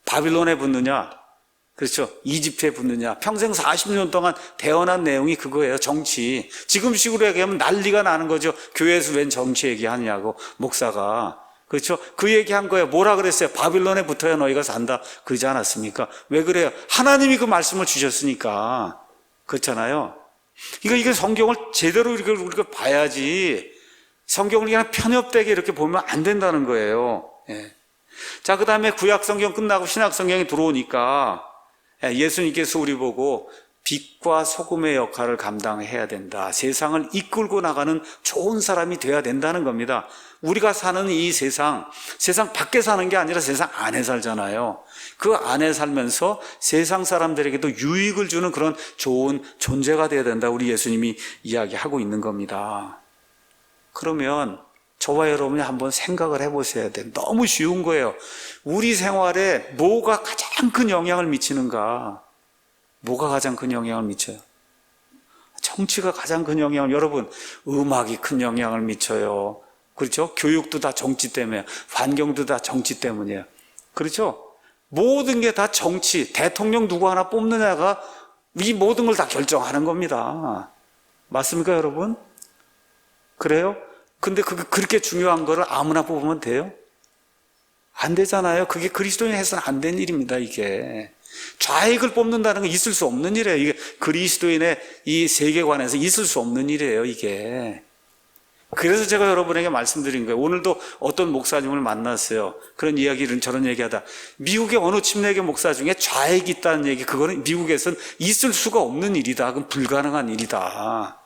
바빌론에 붙느냐, 그렇죠. 이집트에 붙느냐. 평생 40년 동안 대언한 내용이 그거예요. 정치. 지금 식으로 얘기하면 난리가 나는 거죠. 교회에서 웬 정치 얘기하냐고, 목사가. 그렇죠. 그 얘기한 거예요. 뭐라 그랬어요? 바빌론에 붙어야 너희가 산다. 그러지 않았습니까? 왜 그래요? 하나님이 그 말씀을 주셨으니까. 그렇잖아요. 이거 성경을 제대로 우리가 봐야지. 성경을 그냥 편협되게 이렇게 보면 안 된다는 거예요. 자, 그 다음에 구약 성경 끝나고 신약 성경이 들어오니까 예수님께서 우리 보고 빛과 소금의 역할을 감당해야 된다. 세상을 이끌고 나가는 좋은 사람이 돼야 된다는 겁니다. 우리가 사는 이 세상 밖에 사는 게 아니라 세상 안에 살잖아요. 그 안에 살면서 세상 사람들에게도 유익을 주는 그런 좋은 존재가 돼야 된다. 우리 예수님이 이야기하고 있는 겁니다. 그러면 저와 여러분이 한번 생각을 해보셔야 돼요. 너무 쉬운 거예요. 우리 생활에 뭐가 가장 큰 영향을 미치는가? 뭐가 가장 큰 영향을 미쳐요? 정치가 가장 큰 영향을, 여러분, 음악이 큰 영향을 미쳐요. 그렇죠? 교육도 다 정치 때문에, 환경도 다 정치 때문이에요. 그렇죠? 모든 게 다 정치, 대통령 누구 하나 뽑느냐가 이 모든 걸 다 결정하는 겁니다. 맞습니까, 여러분? 그래요? 근데 그렇게 중요한 거를 아무나 뽑으면 돼요? 안 되잖아요. 그게 그리스도인이 해서는 안 된 일입니다, 이게. 좌익을 뽑는다는 건 있을 수 없는 일이에요. 이게 그리스도인의 이 세계관에서 있을 수 없는 일이에요, 이게. 그래서 제가 여러분에게 말씀드린 거예요. 오늘도 어떤 목사님을 만났어요. 그런 이야기를 저런 얘기하다. 미국의 어느 침례교 목사 중에 좌익이 있다는 얘기, 그거는 미국에서는 있을 수가 없는 일이다. 그건 불가능한 일이다.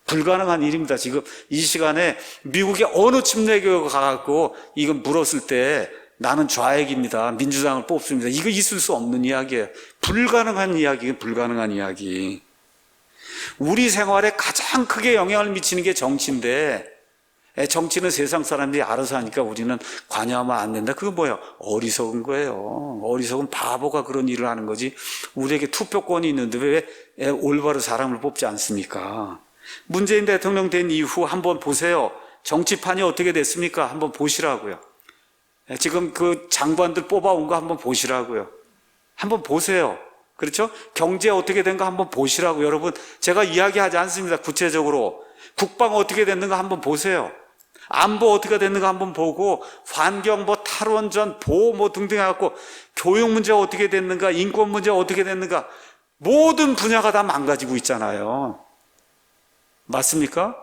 불가능한 일입니다. 지금 이 시간에 미국의 어느 침례교가 가갖고 이거 물었을 때 나는 좌익입니다. 민주당을 뽑습니다. 이거 있을 수 없는 이야기예요. 불가능한 이야기, 불가능한 이야기. 우리 생활에 가장 크게 영향을 미치는 게 정치인데, 정치는 세상 사람들이 알아서 하니까 우리는 관여하면 안 된다. 그거 뭐예요? 어리석은 거예요. 어리석은 바보가 그런 일을 하는 거지. 우리에게 투표권이 있는데 왜 올바로 사람을 뽑지 않습니까? 문재인 대통령 된 이후 한번 보세요. 정치판이 어떻게 됐습니까? 한번 보시라고요. 지금 그 장관들 뽑아온 거 한번 보시라고요. 한번 보세요. 그렇죠? 경제 어떻게 된가 한번 보시라고. 여러분, 제가 이야기하지 않습니다. 구체적으로. 국방 어떻게 됐는가 한번 보세요. 안보 어떻게 됐는가 한번 보고, 환경, 탈원전, 보호 등등 해갖고, 교육 문제가 어떻게 됐는가, 인권 문제가 어떻게 됐는가, 모든 분야가 다 망가지고 있잖아요. 맞습니까?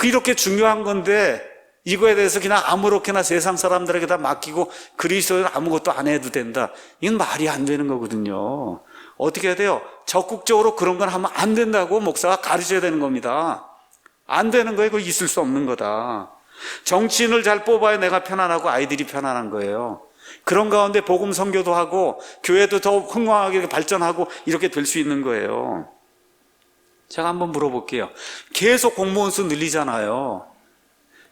이렇게 중요한 건데, 이거에 대해서 그냥 아무렇게나 세상 사람들에게 다 맡기고 그리스도는 아무것도 안 해도 된다. 이건 말이 안 되는 거거든요. 어떻게 해야 돼요? 적극적으로 그런 건 하면 안 된다고 목사가 가르쳐야 되는 겁니다. 안 되는 거예요. 그거 있을 수 없는 거다. 정치인을 잘 뽑아야 내가 편안하고 아이들이 편안한 거예요. 그런 가운데 복음 선교도 하고 교회도 더 흥왕하게 발전하고 이렇게 될 수 있는 거예요. 제가 한번 물어볼게요. 계속 공무원 수 늘리잖아요.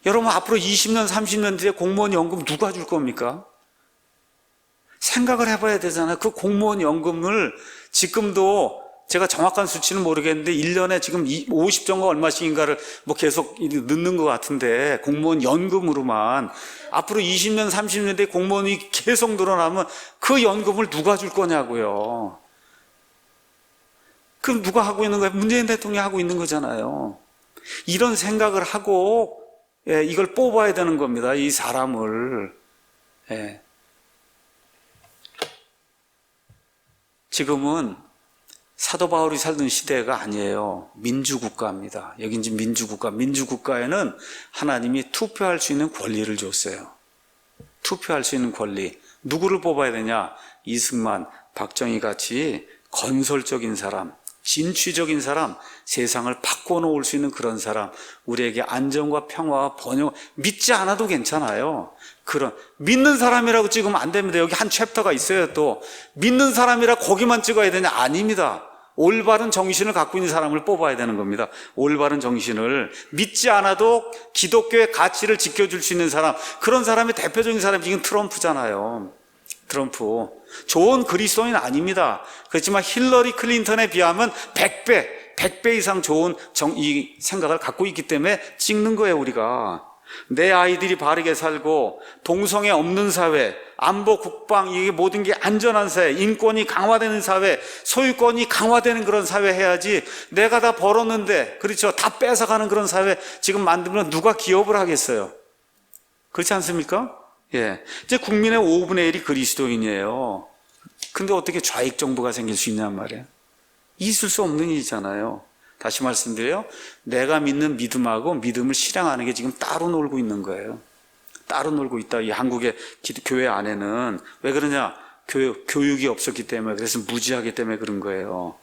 여러분, 앞으로 20년, 30년 뒤에 공무원 연금 누가 줄 겁니까? 생각을 해봐야 되잖아요. 그 공무원 연금을 지금도 제가 정확한 수치는 모르겠는데 1년에 지금 50정가 얼마씩인가를 계속 넣는 것 같은데, 공무원 연금으로만 앞으로 20년, 30년 뒤에 공무원이 계속 늘어나면 그 연금을 누가 줄 거냐고요. 그럼 누가 하고 있는 거예요? 문재인 대통령이 하고 있는 거잖아요. 이런 생각을 하고 이걸 뽑아야 되는 겁니다. 이 사람을. 지금은 사도 바울이 살던 시대가 아니에요. 민주국가입니다. 여긴 지금 민주국가. 민주국가에는 하나님이 투표할 수 있는 권리를 줬어요. 투표할 수 있는 권리. 누구를 뽑아야 되냐? 이승만, 박정희 같이 건설적인 사람, 진취적인 사람, 세상을 바꿔놓을 수 있는 그런 사람, 우리에게 안정과 평화와 번영, 믿지 않아도 괜찮아요. 그런 믿는 사람이라고 찍으면 안 됩니다. 여기 한 챕터가 있어요. 또 믿는 사람이라 거기만 찍어야 되냐? 아닙니다. 올바른 정신을 갖고 있는 사람을 뽑아야 되는 겁니다. 올바른 정신을, 믿지 않아도 기독교의 가치를 지켜줄 수 있는 사람, 그런 사람의 대표적인 사람이 지금 트럼프잖아요. 트럼프. 좋은 그리스도인 아닙니다. 그렇지만 힐러리 클린턴에 비하면 100배 이상 좋은 이 생각을 갖고 있기 때문에 찍는 거예요, 우리가. 내 아이들이 바르게 살고, 동성애 없는 사회, 안보, 국방, 이게 모든 게 안전한 사회, 인권이 강화되는 사회, 소유권이 강화되는 그런 사회 해야지, 내가 다 벌었는데, 그렇죠, 다 뺏어가는 그런 사회 지금 만들면 누가 기업을 하겠어요? 그렇지 않습니까? 예. 이제 국민의 5분의 1이 그리스도인이에요. 근데 어떻게 좌익 정부가 생길 수 있냔 말이에요. 있을 수 없는 일이잖아요. 다시 말씀드려요. 내가 믿는 믿음하고 믿음을 실행하는 게 지금 따로 놀고 있는 거예요. 따로 놀고 있다. 이 한국의 교회 안에는. 왜 그러냐? 교육이 없었기 때문에, 그래서 무지하기 때문에 그런 거예요.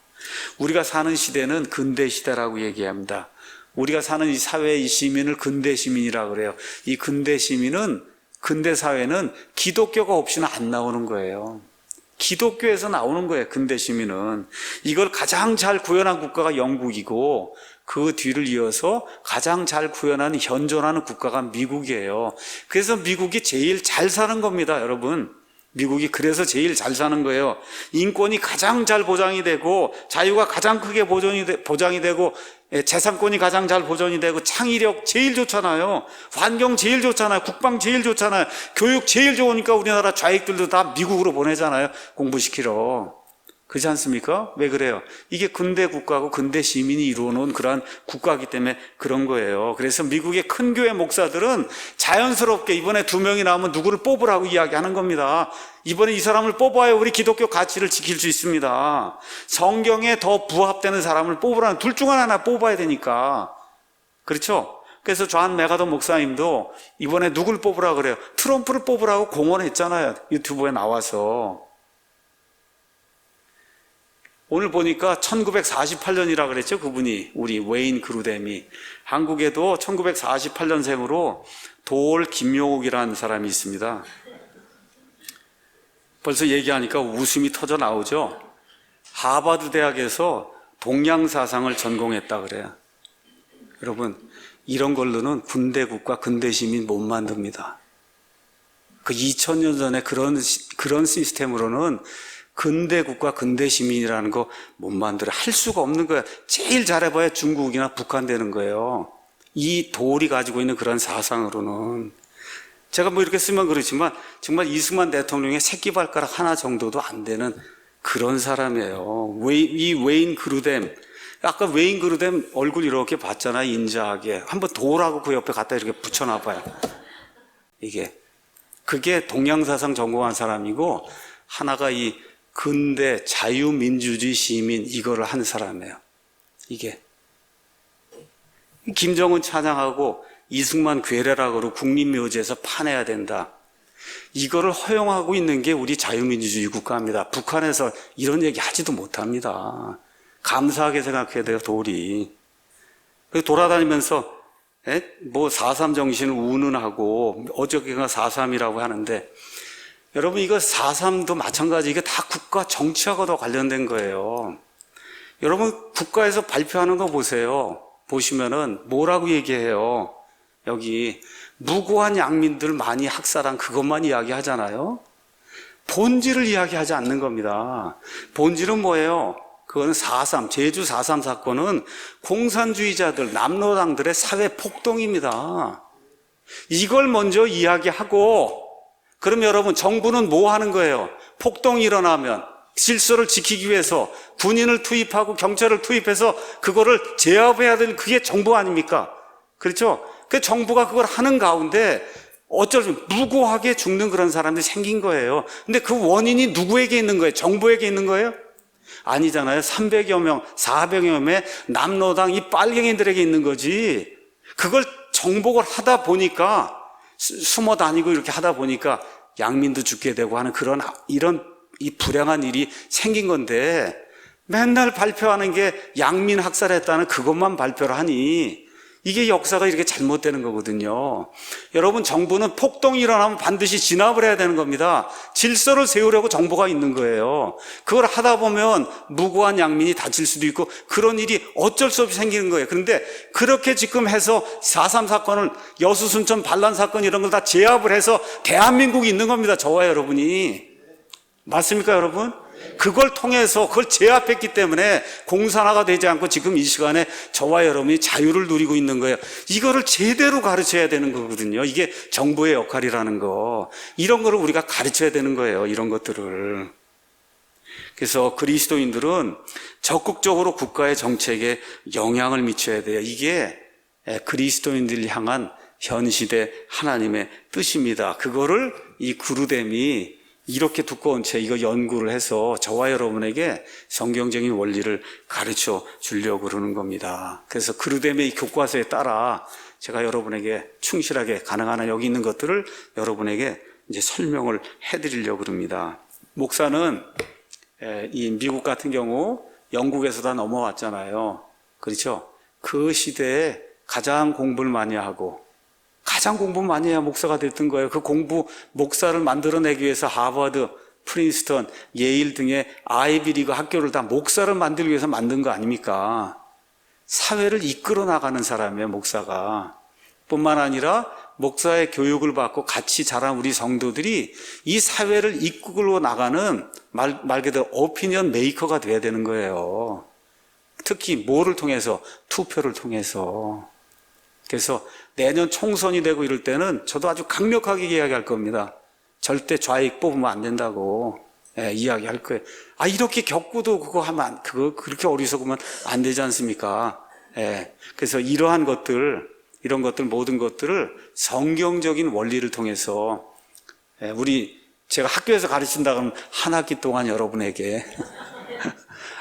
우리가 사는 시대는 근대 시대라고 얘기합니다. 우리가 사는 이 사회의 시민을 근대 시민이라고 그래요. 이 근대 시민은, 근대 사회는 기독교가 없이는 안 나오는 거예요. 기독교에서 나오는 거예요. 근대 시민은. 이걸 가장 잘 구현한 국가가 영국이고, 그 뒤를 이어서 가장 잘 구현한 현존하는 국가가 미국이에요. 그래서 미국이 제일 잘 사는 겁니다, 여러분. 미국이 그래서 제일 잘 사는 거예요. 인권이 가장 잘 보장이 되고, 자유가 가장 크게 보장이 되고, 재산권이 가장 잘 보존이 되고, 창의력 제일 좋잖아요. 환경 제일 좋잖아요. 국방 제일 좋잖아요. 교육 제일 좋으니까 우리나라 좌익들도 다 미국으로 보내잖아요. 공부시키러. 그렇지 않습니까? 왜 그래요? 이게 근대 국가고 근대 시민이 이루어놓은 그러한 국가이기 때문에 그런 거예요. 그래서 미국의 큰 교회 목사들은 자연스럽게 이번에 2명이 나오면 누구를 뽑으라고 이야기하는 겁니다. 이번에 이 사람을 뽑아야 우리 기독교 가치를 지킬 수 있습니다. 성경에 더 부합되는 사람을 뽑으라는, 둘 중 하나 뽑아야 되니까. 그렇죠? 그래서 존 메가더 목사님도 이번에 누굴 뽑으라고 그래요? 트럼프를 뽑으라고 공언했잖아요. 유튜브에 나와서. 오늘 보니까 1948년이라 그랬죠, 그분이. 우리 웨인 그루뎀이. 한국에도 1948년생으로 도올 김용욱이라는 사람이 있습니다. 벌써 얘기하니까 웃음이 터져 나오죠. 하버드 대학에서 동양사상을 전공했다 그래요. 여러분, 이런 걸로는 군대 국가, 근대 시민 못 만듭니다. 그 2000년 전에 그런 시스템으로는 근대 국가, 근대 시민이라는 거 못 만들어. 할 수가 없는 거야. 제일 잘해봐야 중국이나 북한 되는 거예요. 이 돌이 가지고 있는 그런 사상으로는. 제가 뭐 이렇게 쓰면 그렇지만 정말 이승만 대통령의 새끼발가락 하나 정도도 안 되는 그런 사람이에요. 이 웨인 그루뎀. 아까 웨인 그루뎀 얼굴 이렇게 봤잖아요. 인자하게. 한번 돌하고 그 옆에 갖다 이렇게 붙여놔봐요. 그게 동양사상 전공한 사람이고, 하나가 이 근대 자유민주주의 시민 이거를 한 사람이에요. 김정은 찬양하고 이승만 괴뢰락으로 국립묘지에서 파내야 된다. 이거를 허용하고 있는 게 우리 자유민주주의 국가입니다. 북한에서 이런 얘기 하지도 못합니다. 감사하게 생각해야 돼요, 돌이. 돌아다니면서 뭐 4.3 정신을 운운하고 어저께가 4.3이라고 하는데, 여러분 이거 4.3도 마찬가지. 이게 다 국가 정치하고도 관련된 거예요. 여러분 국가에서 발표하는 거 보세요. 보시면은 뭐라고 얘기해요? 여기 무고한 양민들 많이 학살한 그것만 이야기하잖아요. 본질을 이야기하지 않는 겁니다. 본질은 뭐예요? 그거는 4.3, 제주 4.3 사건은 공산주의자들, 남로당들의 사회 폭동입니다. 이걸 먼저 이야기하고, 그럼 여러분 정부는 뭐 하는 거예요? 폭동이 일어나면 질서를 지키기 위해서 군인을 투입하고 경찰을 투입해서 그거를 제압해야 되는, 그게 정부 아닙니까? 그렇죠? 그 정부가 그걸 하는 가운데 어쩔 수 무고하게 죽는 그런 사람들이 생긴 거예요. 근데 그 원인이 누구에게 있는 거예요? 정부에게 있는 거예요? 아니잖아요. 300여 명, 400여 명의 남로당 이 빨갱이들에게 있는 거지. 그걸 정복을 하다 보니까, 숨어 다니고 이렇게 하다 보니까 양민도 죽게 되고 하는 이런 이 불행한 일이 생긴 건데, 맨날 발표하는 게 양민 학살했다는 그것만 발표를 하니 이게 역사가 이렇게 잘못되는 거거든요. 여러분, 정부는 폭동이 일어나면 반드시 진압을 해야 되는 겁니다. 질서를 세우려고 정부가 있는 거예요. 그걸 하다 보면 무고한 양민이 다칠 수도 있고 그런 일이 어쩔 수 없이 생기는 거예요. 그런데 그렇게 지금 해서 4.3 사건을, 여수순천 반란 사건 이런 걸 다 제압을 해서 대한민국이 있는 겁니다. 저와 여러분이. 맞습니까, 여러분? 그걸 통해서 그걸 제압했기 때문에 공산화가 되지 않고 지금 이 시간에 저와 여러분이 자유를 누리고 있는 거예요. 이거를 제대로 가르쳐야 되는 거거든요. 이게 정부의 역할이라는 거. 이런 거를 우리가 가르쳐야 되는 거예요. 이런 것들을. 그래서 그리스도인들은 적극적으로 국가의 정책에 영향을 미쳐야 돼요. 이게 그리스도인들을 향한 현 시대 하나님의 뜻입니다. 그거를 이 그루뎀이 이렇게 두꺼운 책 이거 연구를 해서 저와 여러분에게 성경적인 원리를 가르쳐 주려고 그러는 겁니다. 그래서 그루뎀의 이 교과서에 따라 제가 여러분에게 충실하게 가능한 한 여기 있는 것들을 여러분에게 이제 설명을 해드리려고 그럽니다. 목사는 이 미국 같은 경우 영국에서 다 넘어왔잖아요. 그렇죠? 그 시대에 가장 공부를 많이 하고 가장 공부 많이 해야 목사가 됐던 거예요. 그 공부, 목사를 만들어내기 위해서 하버드, 프린스턴, 예일 등의 아이비리그 학교를 다 목사를 만들기 위해서 만든 거 아닙니까? 사회를 이끌어 나가는 사람이에요, 목사가. 뿐만 아니라 목사의 교육을 받고 같이 자란 우리 성도들이 이 사회를 이끌어 나가는 말 그대로 오피니언 메이커가 돼야 되는 거예요. 특히 뭐를 통해서? 투표를 통해서. 그래서 내년 총선이 되고 이럴 때는 저도 아주 강력하게 이야기할 겁니다. 절대 좌익 뽑으면 안 된다고. 이야기할 거예요. 이렇게 겪고도 그거 하면 그거 그렇게 어리석으면 안 되지 않습니까? 그래서 이러한 것들, 이런 것들, 모든 것들을 성경적인 원리를 통해서 제가 학교에서 가르친다 그러면 한 학기 동안 여러분에게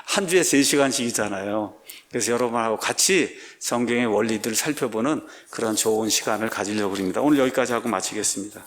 한 주에 3시간씩이잖아요. 그래서 여러분하고 같이 성경의 원리들을 살펴보는 그런 좋은 시간을 가지려고 합니다. 오늘 여기까지 하고 마치겠습니다.